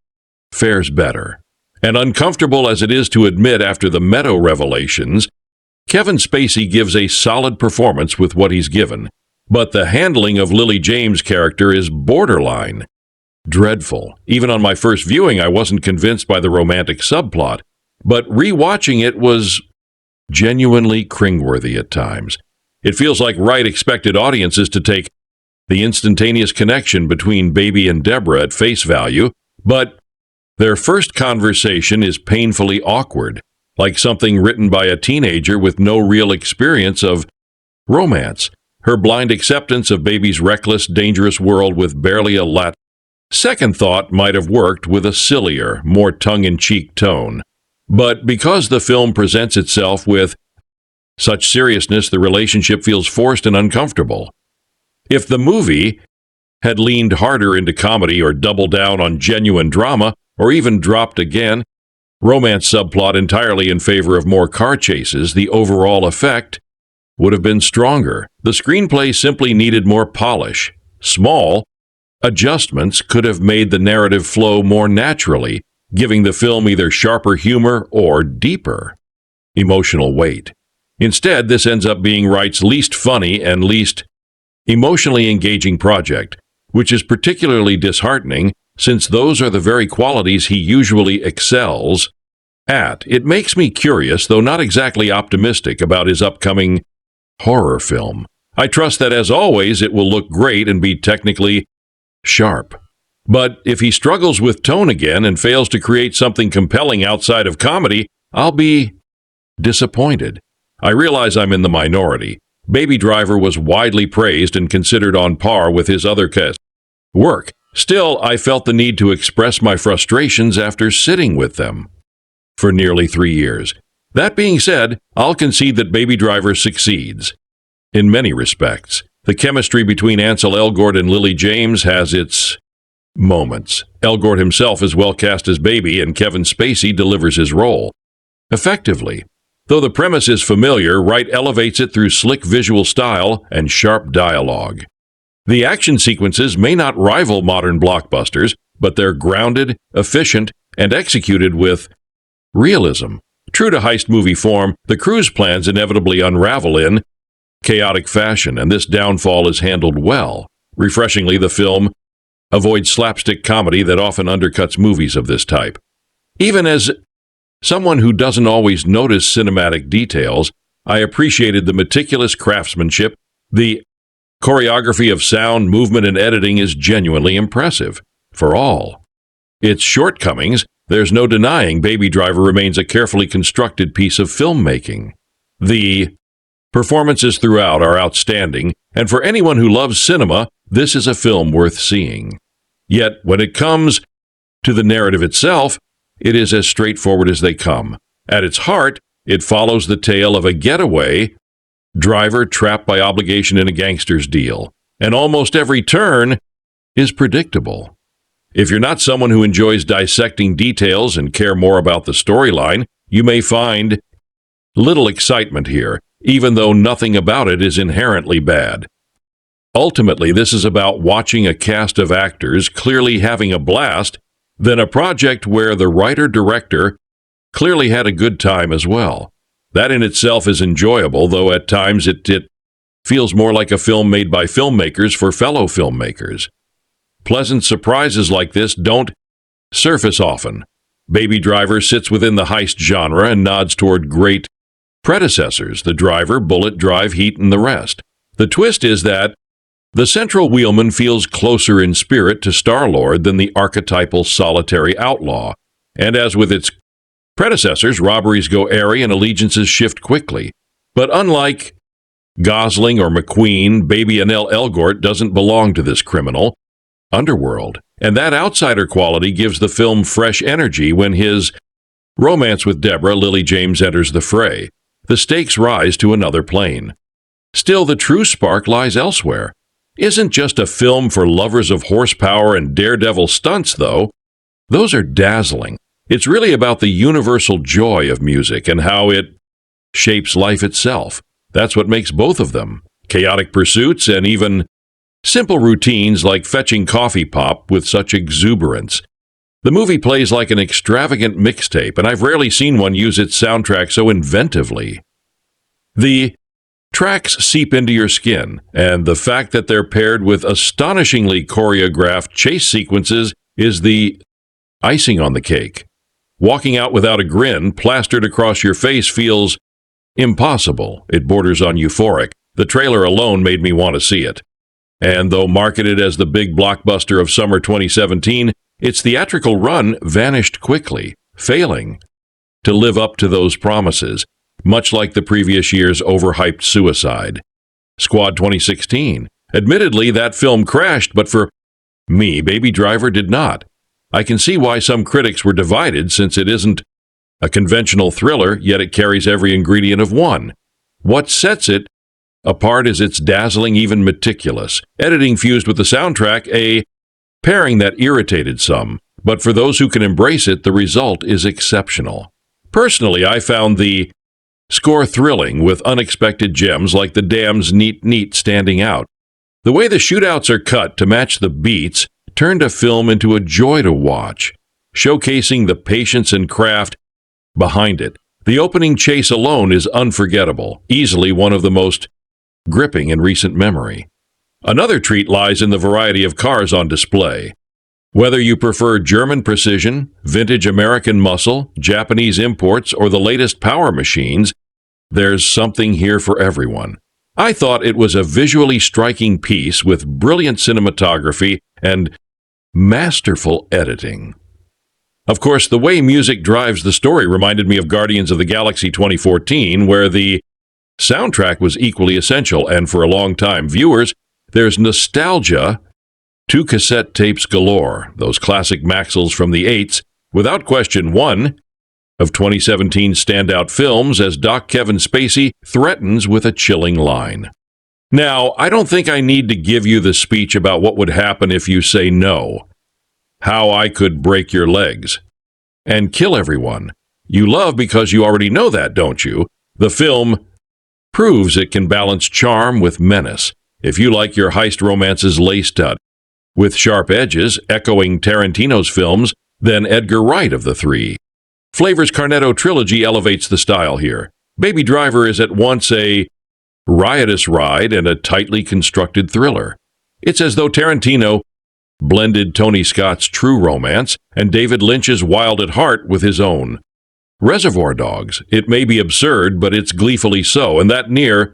fares better. And uncomfortable as it is to admit after the Meadow revelations, Kevin Spacey gives a solid performance with what he's given, but the handling of Lily James' character is borderline dreadful. Even on my first viewing, I wasn't convinced by the romantic subplot, but rewatching it was genuinely cringeworthy at times. It feels like Wright expected audiences to take the instantaneous connection between Baby and Deborah at face value, but their first conversation is painfully awkward, like something written by a teenager with no real experience of romance. Her blind acceptance of Baby's reckless, dangerous world with barely a second thought might have worked with a sillier, more tongue-in-cheek tone. But because the film presents itself with such seriousness, the relationship feels forced and uncomfortable. If the movie had leaned harder into comedy or doubled down on genuine drama, or even dropped again romance subplot entirely in favor of more car chases, the overall effect would have been stronger. The screenplay simply needed more polish. Small adjustments could have made the narrative flow more naturally, giving the film either sharper humor or deeper emotional weight. Instead, this ends up being Wright's least funny and least emotionally engaging project, which is particularly disheartening since those are the very qualities he usually excels at. It makes me curious, though not exactly optimistic, about his upcoming horror film. I trust that, as always, it will look great and be technically sharp. But if he struggles with tone again and fails to create something compelling outside of comedy, I'll be disappointed. I realize I'm in the minority. Baby Driver was widely praised and considered on par with his other cast work. Still, I felt the need to express my frustrations after sitting with them for nearly 3 years. That being said, I'll concede that Baby Driver succeeds. In many respects, the chemistry between Ansel Elgort and Lily James has its moments. Elgort himself is well cast as Baby, and Kevin Spacey delivers his role effectively. Though the premise is familiar, Wright elevates it through slick visual style and sharp dialogue. The action sequences may not rival modern blockbusters, but they're grounded, efficient, and executed with realism. True to heist movie form, the crew's plans inevitably unravel in chaotic fashion, and this downfall is handled well. Refreshingly, the film avoids slapstick comedy that often undercuts movies of this type. Even as someone who doesn't always notice cinematic details, I appreciated the meticulous craftsmanship. The choreography of sound, movement, and editing is genuinely impressive. For all its shortcomings, there's no denying Baby Driver remains a carefully constructed piece of filmmaking. The performances throughout are outstanding, and for anyone who loves cinema, this is a film worth seeing. Yet, when it comes to the narrative itself, it is as straightforward as they come. At its heart, it follows the tale of a getaway driver trapped by obligation in a gangster's deal, and almost every turn is predictable. If you're not someone who enjoys dissecting details and care more about the storyline, you may find little excitement here, even though nothing about it is inherently bad. Ultimately, this is about watching a cast of actors clearly having a blast, then a project where the writer-director clearly had a good time as well. That in itself is enjoyable, though at times it feels more like a film made by filmmakers for fellow filmmakers. Pleasant surprises like this don't surface often. Baby Driver sits within the heist genre and nods toward great predecessors: The Driver, Bullet, Drive, Heat, and the rest. The twist is that the central wheelman feels closer in spirit to Star-Lord than the archetypal solitary outlaw, and as with its predecessors, robberies go airy and allegiances shift quickly. But unlike Gosling or McQueen, Baby Ansel Elgort doesn't belong to this criminal underworld, and that outsider quality gives the film fresh energy when his romance with Deborah, Lily James, enters the fray. The stakes rise to another plane. Still, the true spark lies elsewhere. Isn't just a film for lovers of horsepower and daredevil stunts, though. Those are dazzling. It's really about the universal joy of music and how it shapes life itself. That's what makes both of them. Chaotic pursuits and even simple routines like fetching coffee pop with such exuberance. The movie plays like an extravagant mixtape, and I've rarely seen one use its soundtrack so inventively. The tracks seep into your skin, and the fact that they're paired with astonishingly choreographed chase sequences is the icing on the cake. Walking out without a grin plastered across your face feels impossible. It borders on euphoric. The trailer alone made me want to see it. And though marketed as the big blockbuster of summer 2017, its theatrical run vanished quickly, failing to live up to those promises, much like the previous year's overhyped Suicide Squad 2016. Admittedly, that film crashed, but for me, Baby Driver did not. I can see why some critics were divided, since it isn't a conventional thriller, yet it carries every ingredient of one. What sets it apart is its dazzling, even meticulous editing fused with the soundtrack, a pairing that irritated some, but for those who can embrace it, the result is exceptional. Personally, I found the score thrilling, with unexpected gems like the Dam's Neat Neat standing out. The way the shootouts are cut to match the beats turned a film into a joy to watch, showcasing the patience and craft behind it. The opening chase alone is unforgettable, easily one of the most gripping in recent memory. Another treat lies in the variety of cars on display. Whether you prefer German precision, vintage American muscle, Japanese imports, or the latest power machines, there's something here for everyone. I thought it was a visually striking piece with brilliant cinematography and masterful editing. Of course, the way music drives the story reminded me of Guardians of the Galaxy 2014, where the soundtrack was equally essential, and for a long-time viewers, there's nostalgia. 2 cassette tapes galore, those classic Maxells from the 8s, without question one of 2017's standout films as Doc Kevin Spacey threatens with a chilling line. Now, I don't think I need to give you the speech about what would happen if you say no, how I could break your legs and kill everyone. You love because you already know that, don't you? The film proves it can balance charm with menace. If you like your heist romances laced up with sharp edges, echoing Tarantino's films, then Edgar Wright of the three. Flavor's Cornetto trilogy elevates the style here. Baby Driver is at once a riotous ride and a tightly constructed thriller. It's as though Tarantino blended Tony Scott's True Romance and David Lynch's Wild at Heart with his own. Reservoir Dogs. It may be absurd, but it's gleefully so, and that near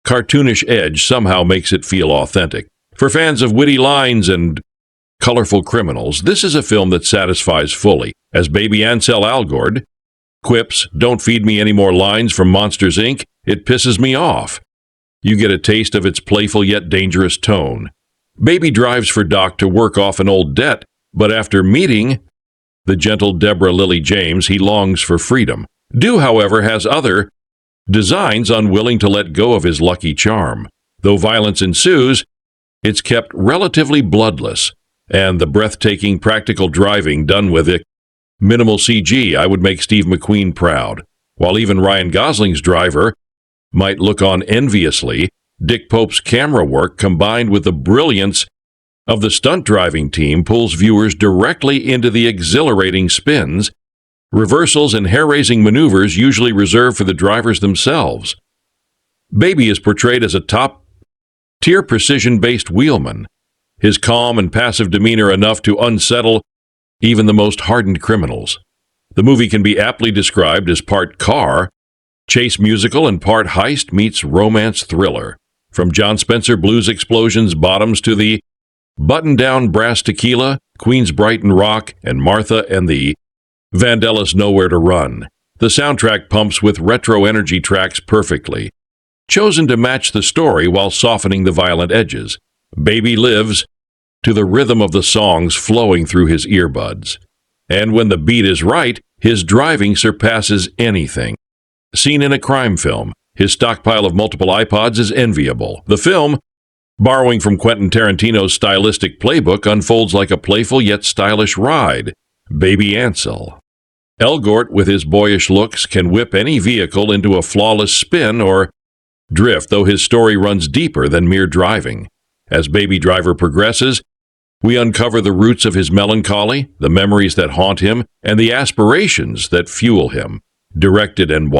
cartoonish edge somehow makes it feel authentic. For fans of witty lines and colorful criminals, this is a film that satisfies fully. As baby Ansel Elgort quips, "Don't feed me any more lines from Monsters, Inc., it pisses me off." You get a taste of its playful yet dangerous tone. Baby drives for Doc to work off an old debt, but after meeting the gentle Deborah Lily James, he longs for freedom. Do, however, has other designs, unwilling to let go of his lucky charm. Though violence ensues, it's kept relatively bloodless, and the breathtaking practical driving done with it, minimal CG, I would make Steve McQueen proud. While even Ryan Gosling's driver might look on enviously, Dick Pope's camera work combined with the brilliance of the stunt driving team pulls viewers directly into the exhilarating spins, reversals, and hair-raising maneuvers usually reserved for the drivers themselves. Baby is portrayed as a top-tier precision-based wheelman, his calm and passive demeanor enough to unsettle even the most hardened criminals. The movie can be aptly described as part car, chase musical, and part heist meets romance thriller. From John Spencer blues explosions bottoms to the button-down brass tequila, Queen's Brighton Rock, and Martha and the Vandellas Nowhere to Run. The soundtrack pumps with retro energy tracks perfectly, chosen to match the story while softening the violent edges. Baby lives to the rhythm of the songs flowing through his earbuds. And when the beat is right, his driving surpasses anything seen in a crime film. His stockpile of multiple iPods is enviable. The film, borrowing from Quentin Tarantino's stylistic playbook, unfolds like a playful yet stylish ride. Baby Ansel Elgort, with his boyish looks, can whip any vehicle into a flawless spin or drift, though his story runs deeper than mere driving. As Baby Driver progresses, we uncover the roots of his melancholy, the memories that haunt him, and the aspirations that fuel him. Directed and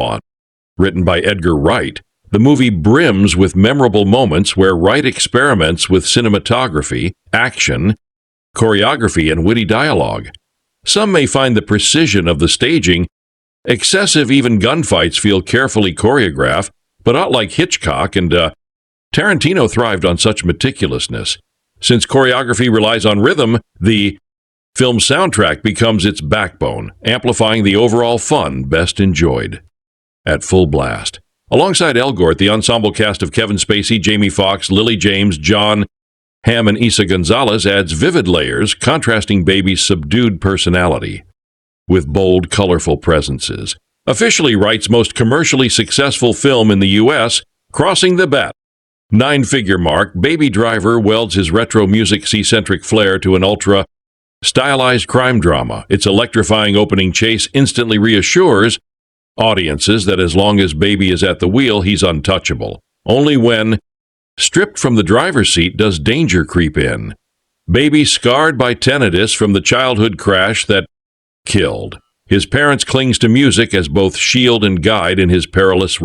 written by Edgar Wright, the movie brims with memorable moments where Wright experiments with cinematography, action, choreography, and witty dialogue. Some may find the precision of the staging excessive. Even gunfights feel carefully choreographed, but not like Hitchcock, and Tarantino thrived on such meticulousness. Since choreography relies on rhythm, the film soundtrack becomes its backbone, amplifying the overall fun best enjoyed at full blast. Alongside Elgort, the ensemble cast of Kevin Spacey, Jamie Foxx, Lily James, John Hamm, and Isa Gonzalez adds vivid layers, contrasting Baby's subdued personality with bold, colorful presences. Officially Wright's most commercially successful film in the U.S., crossing the bat nine-figure mark, Baby Driver welds his retro music-centric flair to an ultra-stylized crime drama. Its electrifying opening chase instantly reassures audiences that as long as Baby is at the wheel, he's untouchable. Only when stripped from the driver's seat does danger creep in. Baby, scarred by tinnitus from the childhood crash that killed his parents, clings to music as both shield and guide in his perilous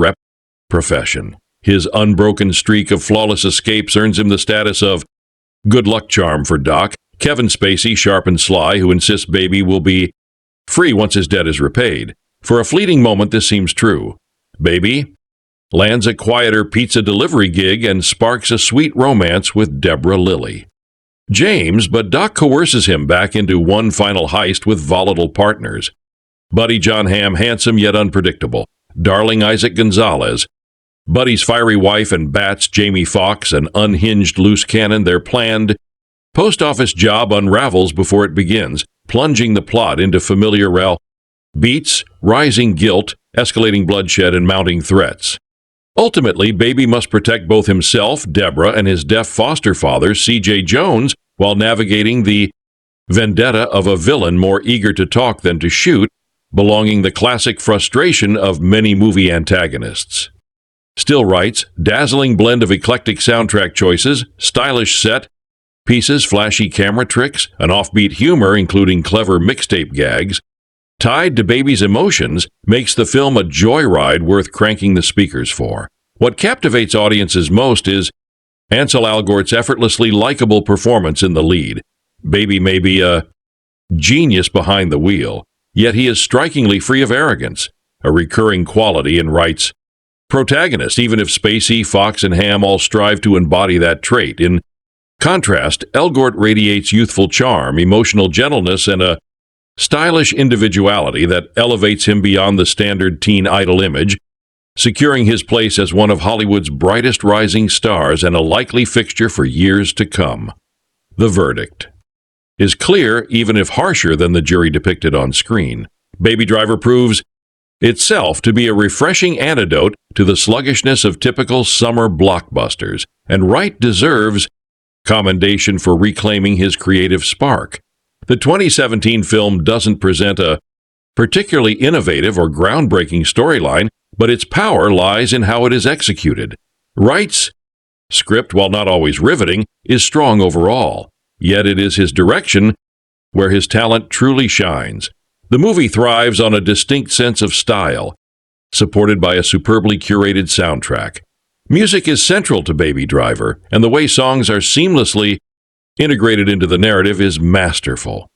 profession. His unbroken streak of flawless escapes earns him the status of good luck charm for Doc. Kevin Spacey, sharp and sly, who insists Baby will be free once his debt is repaid. For a fleeting moment, this seems true. Baby lands a quieter pizza delivery gig and sparks a sweet romance with Deborah Lily James, but Doc coerces him back into one final heist with volatile partners. Buddy John Hamm, handsome yet unpredictable. Darling Isaac Gonzalez, Buddy's fiery wife and Bat's Jamie Foxx, an unhinged loose cannon, their planned post office job unravels before it begins, plunging the plot into familiar beats, rising guilt, escalating bloodshed, and mounting threats. Ultimately, Baby must protect both himself, Deborah, and his deaf foster father, C.J. Jones, while navigating the vendetta of a villain more eager to talk than to shoot, belonging the classic frustration of many movie antagonists. Still writes, dazzling blend of eclectic soundtrack choices, stylish set pieces, flashy camera tricks, an offbeat humor including clever mixtape gags, tied to Baby's emotions, makes the film a joyride worth cranking the speakers for. What captivates audiences most is Ansel Elgort's effortlessly likable performance in the lead. Baby may be a genius behind the wheel, yet he is strikingly free of arrogance, a recurring quality in Wright's protagonist, even if Spacey, Fox, and Hamm all strive to embody that trait. In contrast, Elgort radiates youthful charm, emotional gentleness, and a stylish individuality that elevates him beyond the standard teen idol image, securing his place as one of Hollywood's brightest rising stars and a likely fixture for years to come. The verdict is clear, even if harsher than the jury depicted on screen. Baby Driver proves itself to be a refreshing antidote to the sluggishness of typical summer blockbusters, and Wright deserves commendation for reclaiming his creative spark. The 2017 film doesn't present a particularly innovative or groundbreaking storyline, but its power lies in how it is executed. Wright's script, while not always riveting, is strong overall, yet it is his direction where his talent truly shines. The movie thrives on a distinct sense of style, supported by a superbly curated soundtrack. Music is central to Baby Driver, and the way songs are seamlessly integrated into the narrative is masterful.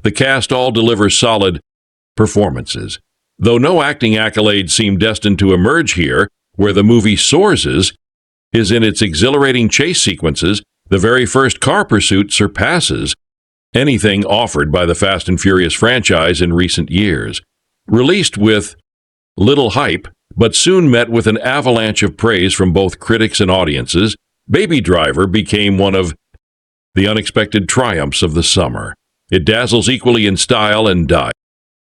The cast all deliver solid performances, though no acting accolades seem destined to emerge here. Where the movie soars is in its exhilarating chase sequences. The very first car pursuit surpasses anything offered by the Fast and Furious franchise in recent years. Released with little hype, but soon met with an avalanche of praise from both critics and audiences, Baby Driver became one of the unexpected triumphs of the summer. It dazzles equally in style and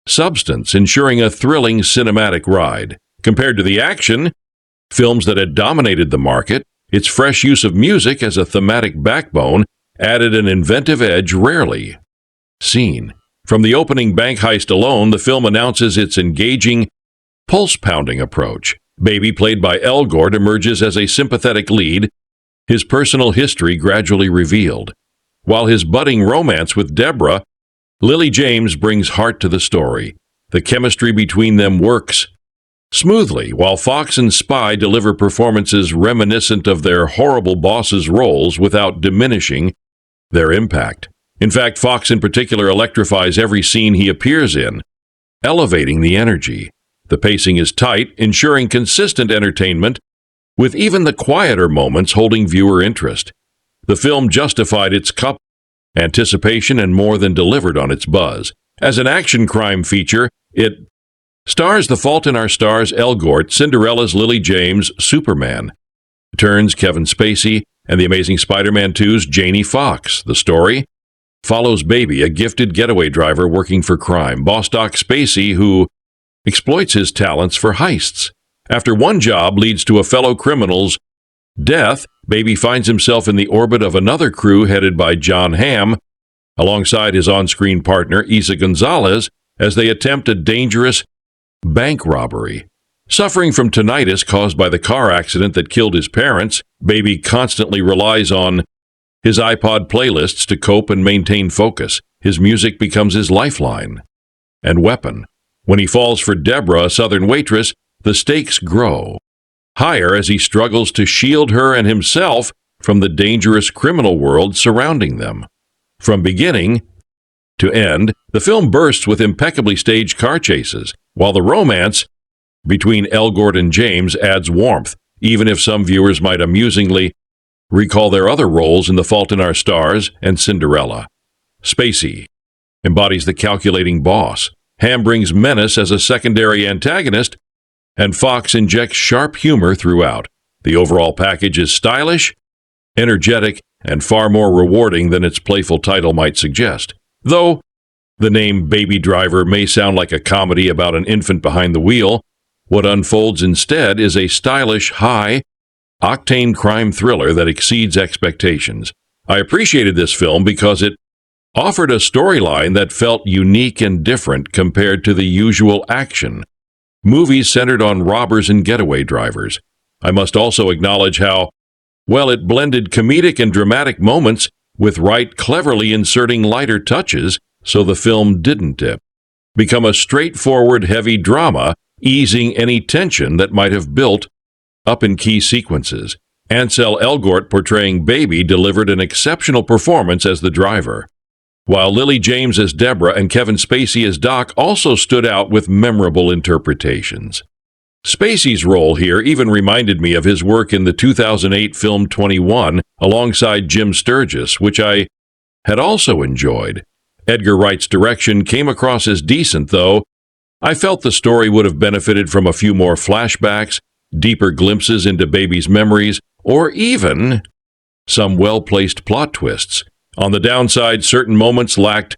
substance, ensuring a thrilling cinematic ride. Compared to the action films that had dominated the market, its fresh use of music as a thematic backbone added an inventive edge rarely seen. From the opening bank heist alone, the film announces its engaging, pulse-pounding approach. Baby, played by Elgort, emerges as a sympathetic lead, his personal history gradually revealed. While his budding romance with Deborah, Lily James brings heart to the story. The chemistry between them works smoothly, while Fox and Spy deliver performances reminiscent of their horrible bosses' roles without diminishing their impact. In fact, Fox in particular electrifies every scene he appears in, elevating the energy. The pacing is tight, ensuring consistent entertainment, with even the quieter moments holding viewer interest. The film justified its anticipation and more than delivered on its buzz. As an action crime feature, it stars The Fault in Our Stars' Elgort, Cinderella's Lily James, Superman, Turns Kevin Spacey, and The Amazing Spider-Man 2's Jamie Foxx. The story follows Baby, a gifted getaway driver working for crime, Bostock Spacey, who exploits his talents for heists. After one job leads to a fellow criminal's death, Baby finds himself in the orbit of another crew headed by John Hamm, alongside his on-screen partner Isa Gonzalez, as they attempt a dangerous bank robbery. Suffering from tinnitus caused by the car accident that killed his parents, Baby constantly relies on his iPod playlists to cope and maintain focus. His music becomes his lifeline and weapon. When he falls for Deborah, a Southern waitress, the stakes grow higher as he struggles to shield her and himself from the dangerous criminal world surrounding them. From beginning to end, the film bursts with impeccably staged car chases, while the romance between Elgort and James adds warmth, even if some viewers might amusingly recall their other roles in The Fault in Our Stars and Cinderella. Spacey embodies the calculating boss. Hamm brings menace as a secondary antagonist, and Fox injects sharp humor throughout. The overall package is stylish, energetic, and far more rewarding than its playful title might suggest. Though the name Baby Driver may sound like a comedy about an infant behind the wheel, what unfolds instead is a stylish, high-octane crime thriller that exceeds expectations. I appreciated this film because it offered a storyline that felt unique and different compared to the usual action movies centered on robbers and getaway drivers. I must also acknowledge how well it blended comedic and dramatic moments with Wright cleverly inserting lighter touches so the film didn't become a straightforward, heavy drama, easing any tension that might have built up in key sequences. Ansel Elgort, portraying Baby, delivered an exceptional performance as the driver, while Lily James as Deborah and Kevin Spacey as Doc also stood out with memorable interpretations. Spacey's role here even reminded me of his work in the 2008 film 21 alongside Jim Sturgis, which I had also enjoyed. Edgar Wright's direction came across as decent, though I felt the story would have benefited from a few more flashbacks, deeper glimpses into Baby's memories, or even some well-placed plot twists. On the downside, certain moments lacked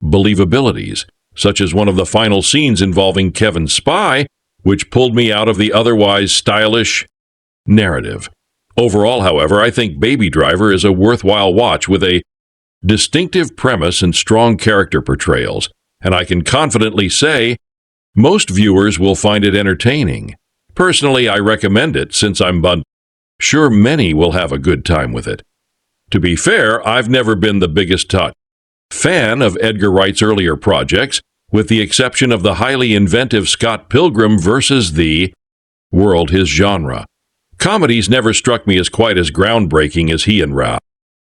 believabilities, such as one of the final scenes involving Kevin's spy, which pulled me out of the otherwise stylish narrative. Overall, however, I think Baby Driver is a worthwhile watch with a distinctive premise and strong character portrayals, and I can confidently say most viewers will find it entertaining. Personally, I recommend it since I'm sure many will have a good time with it. To be fair, I've never been the biggest fan of Edgar Wright's earlier projects, with the exception of the highly inventive Scott Pilgrim versus the World, his genre. Comedies never struck me as quite as groundbreaking as he and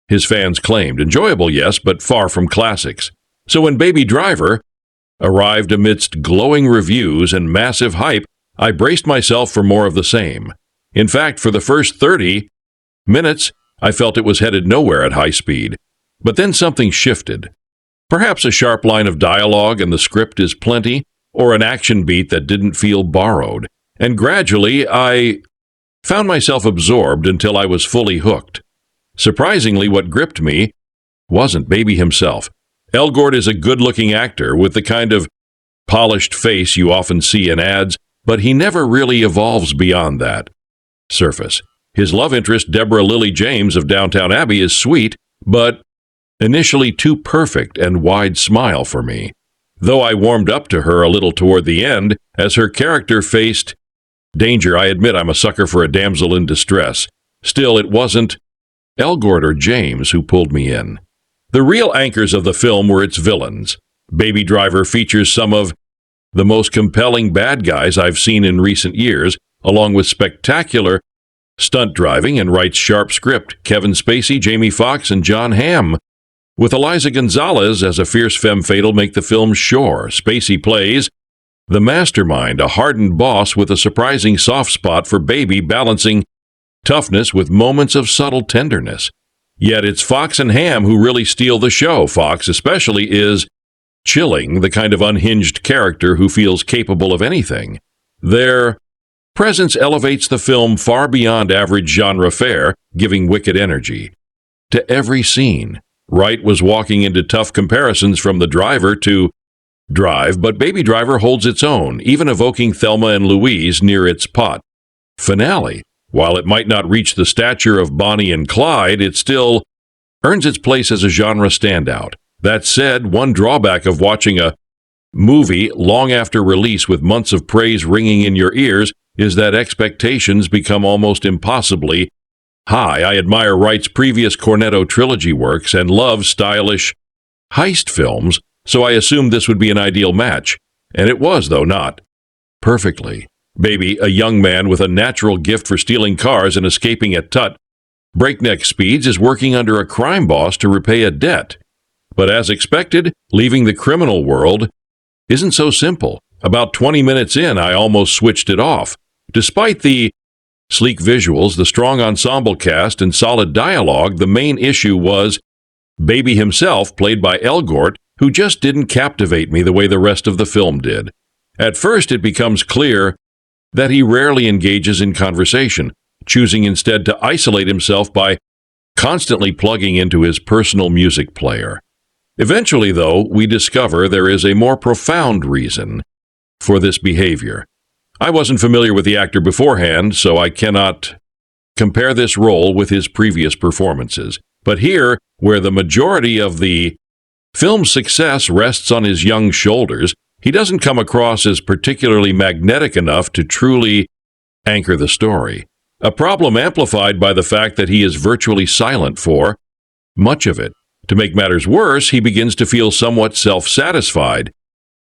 his fans claimed. Enjoyable, yes, but far from classics. So when Baby Driver arrived amidst glowing reviews and massive hype, I braced myself for more of the same. In fact, for the first 30 minutes, I felt it was headed nowhere at high speed. But then something shifted. Perhaps a sharp line of dialogue and the script is plenty, or an action beat that didn't feel borrowed. And gradually, I found myself absorbed until I was fully hooked. Surprisingly, what gripped me wasn't Baby himself. Elgort is a good-looking actor with the kind of polished face you often see in ads, but he never really evolves beyond that surface. His love interest, Deborah Lily James of Downton Abbey, is sweet, but initially too perfect and wide smile for me. Though I warmed up to her a little toward the end, as her character faced danger. I admit I'm a sucker for a damsel in distress. Still, it wasn't Elgort or James who pulled me in. The real anchors of the film were its villains. Baby Driver features some of the most compelling bad guys I've seen in recent years, along with spectacular stunt driving and Wright's sharp script. Kevin Spacey, Jamie Foxx, and John Hamm, with Eliza Gonzalez as a fierce femme fatale, make the film sure. Spacey plays the mastermind, a hardened boss with a surprising soft spot for Baby, balancing toughness with moments of subtle tenderness. Yet it's Foxx and Hamm who really steal the show. Foxx especially is chilling, the kind of unhinged character who feels capable of anything. Their presence elevates the film far beyond average genre fare, giving wicked energy to every scene. Wright was walking into tough comparisons from The Driver to Drive, but Baby Driver holds its own, even evoking Thelma and Louise near its finale. While it might not reach the stature of Bonnie and Clyde, it still earns its place as a genre standout. That said, one drawback of watching a movie long after release with months of praise ringing in your ears is that expectations become almost impossibly high. I admire Wright's previous Cornetto trilogy works and love stylish heist films, so I assumed this would be an ideal match. And it was, though not perfectly. Baby, a young man with a natural gift for stealing cars and escaping at breakneck speeds, is working under a crime boss to repay a debt. But as expected, leaving the criminal world isn't so simple. About 20 minutes in, I almost switched it off. Despite the sleek visuals, the strong ensemble cast, and solid dialogue, the main issue was Baby himself, played by Elgort, who just didn't captivate me the way the rest of the film did. At first, it becomes clear that he rarely engages in conversation. choosing instead to isolate himself by constantly plugging into his personal music player. Eventually, though, we discover there is a more profound reason for this behavior. I wasn't familiar with the actor beforehand, so I cannot compare this role with his previous performances. But here, where the majority of the film's success rests on his young shoulders, he doesn't come across as particularly magnetic enough to truly anchor the story. A problem amplified by the fact that he is virtually silent for much of it. To make matters worse, he begins to feel somewhat self-satisfied,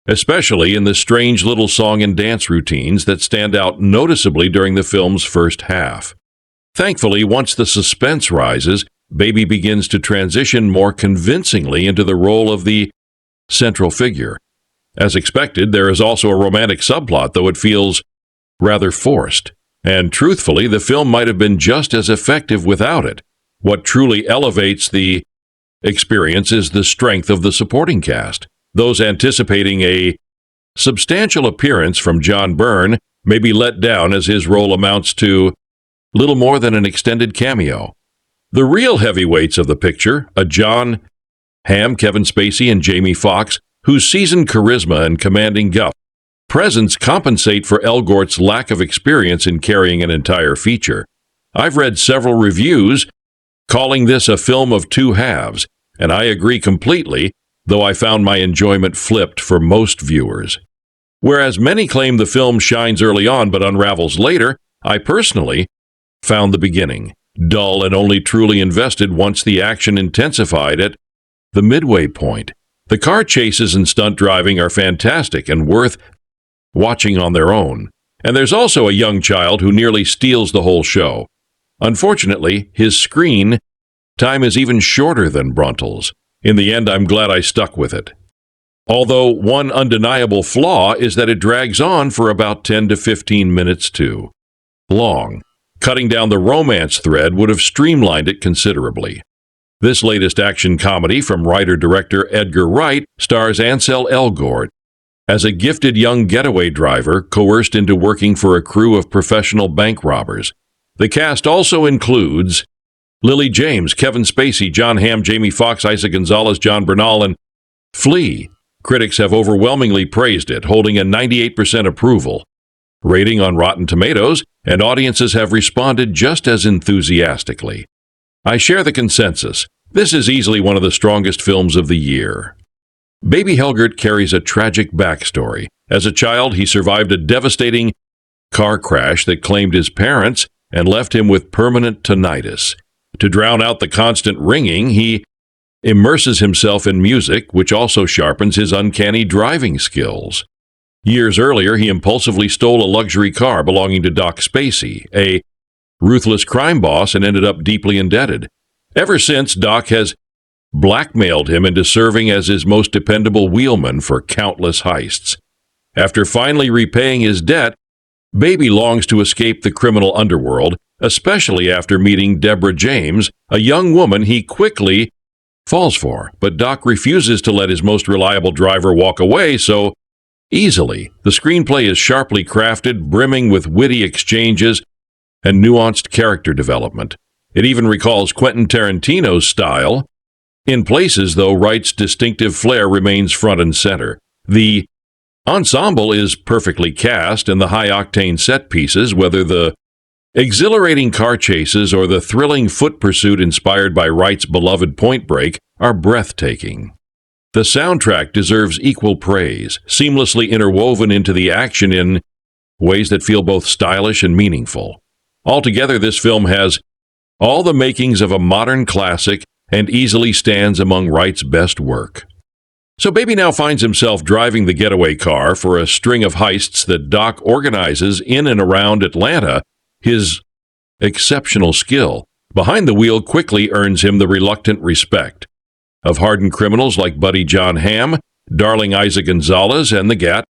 especially in the strange little song and dance routines that stand out noticeably during the film's first half. Thankfully, once the suspense rises, Baby begins to transition more convincingly into the role of the central figure. As expected, there is also a romantic subplot, though it feels rather forced. And truthfully, the film might have been just as effective without it. What truly elevates the experience is the strength of the supporting cast. Those anticipating a substantial appearance from John Byrne may be let down, as his role amounts to little more than an extended cameo. The real heavyweights of the picture, a John Hamm, Kevin Spacey, and Jamie Foxx, whose seasoned charisma and commanding presence compensate for Elgort's lack of experience in carrying an entire feature. I've read several reviews calling this a film of two halves, and I agree completely, though I found my enjoyment flipped for most viewers. Whereas many claim the film shines early on but unravels later, I personally found the beginning dull and only truly invested once the action intensified at the midway point. The car chases and stunt driving are fantastic and worth watching on their own. And there's also a young child who nearly steals the whole show. Unfortunately, his screen time is even shorter than Bruntle's. In the end, I'm glad I stuck with it. Although one undeniable flaw is that it drags on for about 10 to 15 minutes too long. Cutting down the romance thread would have streamlined it considerably. This latest action comedy from writer-director Edgar Wright stars Ansel Elgort as a gifted young getaway driver coerced into working for a crew of professional bank robbers. The cast also includes Lily James, Kevin Spacey, John Hamm, Jamie Foxx, Isaac Gonzalez, John Bernal, and Flea. Critics have overwhelmingly praised it, holding a 98% approval rating on Rotten Tomatoes, and audiences have responded just as enthusiastically. I share the consensus. This is easily one of the strongest films of the year. Baby Elgort carries a tragic backstory. As a child, he survived a devastating car crash that claimed his parents and left him with permanent tinnitus. To drown out the constant ringing, he immerses himself in music, which also sharpens his uncanny driving skills. Years earlier, he impulsively stole a luxury car belonging to Doc Spacey, a ruthless crime boss, and ended up deeply indebted. Ever since, Doc has blackmailed him into serving as his most dependable wheelman for countless heists. After finally repaying his debt, Baby longs to escape the criminal underworld, especially after meeting Deborah James, a young woman he quickly falls for. But Doc refuses to let his most reliable driver walk away so easily. The screenplay is sharply crafted, brimming with witty exchanges and nuanced character development. It even recalls Quentin Tarantino's style. In places, though, Wright's distinctive flair remains front and center. The ensemble is perfectly cast, and the high-octane set pieces, whether the exhilarating car chases or the thrilling foot pursuit inspired by Wright's beloved Point Break, are breathtaking. The soundtrack deserves equal praise, seamlessly interwoven into the action in ways that feel both stylish and meaningful. Altogether, this film has all the makings of a modern classic and easily stands among Wright's best work. So Baby now finds himself driving the getaway car for a string of heists that Doc organizes in and around Atlanta. His exceptional skill behind the wheel quickly earns him the reluctant respect of hardened criminals like Buddy John Hamm, darling Isaac Gonzalez, and the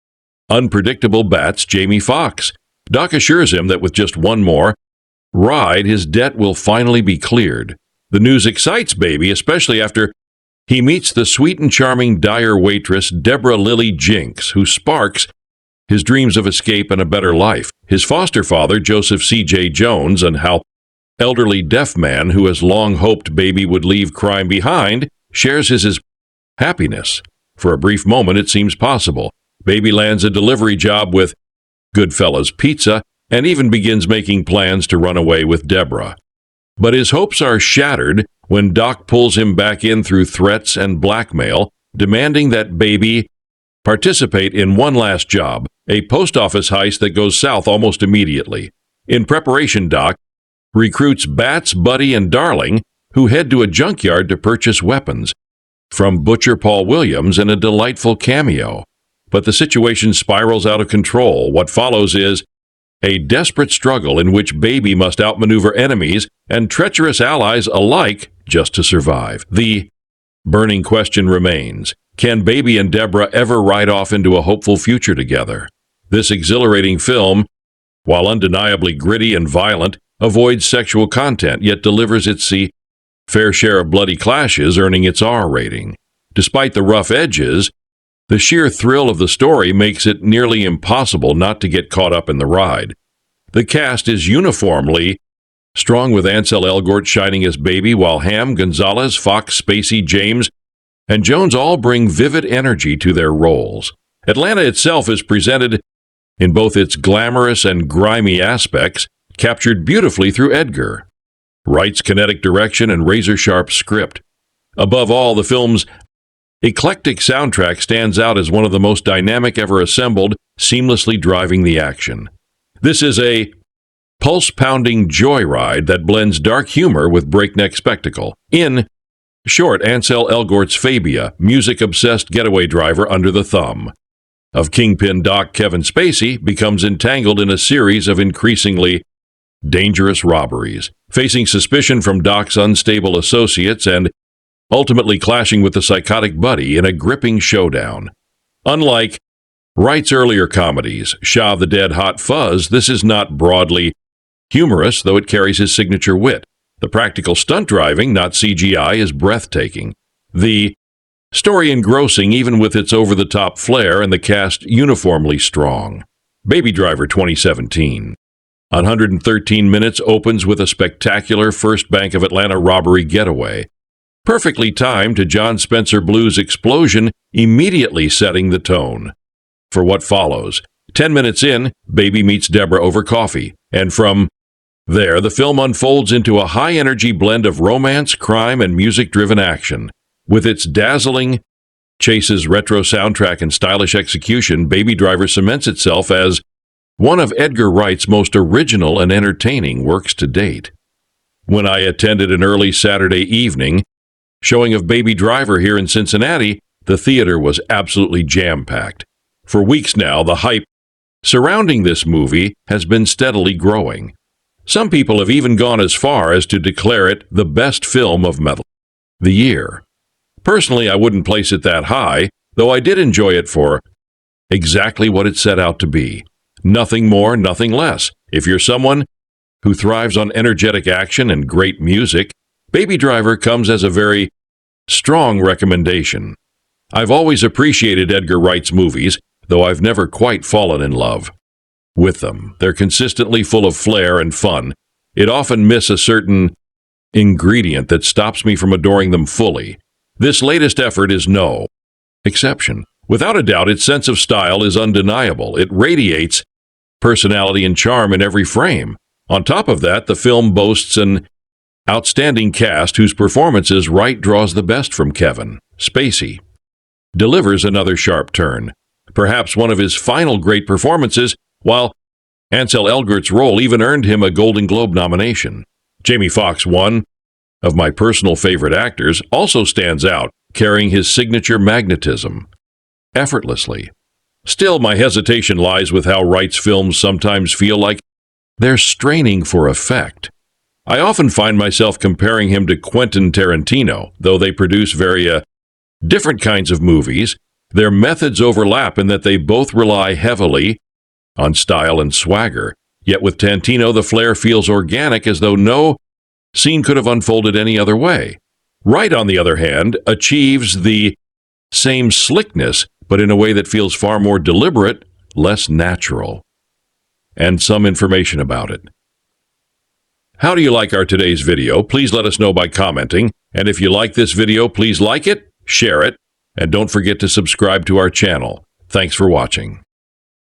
unpredictable bats Jamie Foxx. Doc assures him that with just one more ride, his debt will finally be cleared. The news excites Baby, especially after he meets the sweet and charming Dyer waitress Deborah Lily Jinx, who sparks his dreams of escape and a better life, his foster father, Joseph C.J. Jones, and how elderly deaf man who has long hoped Baby would leave crime behind shares his happiness. For a brief moment, it seems possible. Baby lands a delivery job with Goodfellas Pizza and even begins making plans to run away with Deborah. But his hopes are shattered when Doc pulls him back in through threats and blackmail, demanding that Baby participate in one last job, a post office heist that goes south almost immediately. In preparation, Doc recruits Bats, Buddy, and Darling, who head to a junkyard to purchase weapons from Butcher Paul Williams in a delightful cameo. But the situation spirals out of control. What follows is a desperate struggle in which Baby must outmaneuver enemies and treacherous allies alike just to survive. The burning question remains: can Baby and Deborah ever ride off into a hopeful future together? This exhilarating film, while undeniably gritty and violent, avoids sexual content, yet delivers its fair share of bloody clashes, earning its R rating. Despite the rough edges, the sheer thrill of the story makes it nearly impossible not to get caught up in the ride. The cast is uniformly strong, with Ansel Elgort shining as Baby, while Hamm, Gonzalez, Fox, Spacey, James, and Jones all bring vivid energy to their roles. Atlanta itself is presented in both its glamorous and grimy aspects, captured beautifully through Edgar, Wright's kinetic direction and razor-sharp script. Above all, the film's eclectic soundtrack stands out as one of the most dynamic ever assembled, seamlessly driving the action. This is a pulse-pounding joyride that blends dark humor with breakneck spectacle. In short, Ansel Elgort's Fabia, music-obsessed getaway driver under the thumb of Kingpin Doc Kevin Spacey, becomes entangled in a series of increasingly dangerous robberies, facing suspicion from Doc's unstable associates and ultimately clashing with the psychotic Buddy in a gripping showdown. Unlike Wright's earlier comedies, Shaw the Dead Hot Fuzz, this is not broadly humorous, though it carries his signature wit. The practical stunt driving, not CGI, is breathtaking. The story engrossing, even with its over-the-top flair, and the cast uniformly strong. Baby Driver 2017. 113 minutes opens with a spectacular First Bank of Atlanta robbery getaway, perfectly timed to John Spencer Blues' explosion, immediately setting the tone for what follows. 10 minutes in, Baby meets Deborah over coffee, and from there, the film unfolds into a high-energy blend of romance, crime, and music-driven action. With its dazzling chases, retro soundtrack, and stylish execution, Baby Driver cements itself as one of Edgar Wright's most original and entertaining works to date. When I attended an early Saturday evening showing of Baby Driver here in Cincinnati, the theater was absolutely jam-packed. For weeks now, the hype surrounding this movie has been steadily growing. Some people have even gone as far as to declare it the best film of the year. Personally, I wouldn't place it that high, though I did enjoy it for exactly what it set out to be. Nothing more, nothing less. If you're someone who thrives on energetic action and great music, Baby Driver comes as a very strong recommendation. I've always appreciated Edgar Wright's movies, though I've never quite fallen in love with them. They're consistently full of flair and fun. It often miss a certain ingredient that stops me from adoring them fully. This latest effort is no exception. Without a doubt, its sense of style is undeniable. It radiates personality and charm in every frame. On top of that, the film boasts an outstanding cast whose performances Wright draws the best from. Kevin Spacey delivers another sharp turn, perhaps one of his final great performances, while Ansel Elgort's role even earned him a Golden Globe nomination. Jamie Foxx, one of my personal favorite actors, also stands out, carrying his signature magnetism effortlessly. Still, my hesitation lies with how Wright's films sometimes feel like they're straining for effect. I often find myself comparing him to Quentin Tarantino. Though they produce very different kinds of movies, their methods overlap in that they both rely heavily on style and swagger. Yet with Tarantino, the flair feels organic, as though no scene could have unfolded any other way. Wright, on the other hand, achieves the same slickness, but in a way that feels far more deliberate, less natural, and some information about it. How do you like our today's video? Please let us know by commenting. And if you like this video, please like it, share it, and don't forget to subscribe to our channel. Thanks for watching.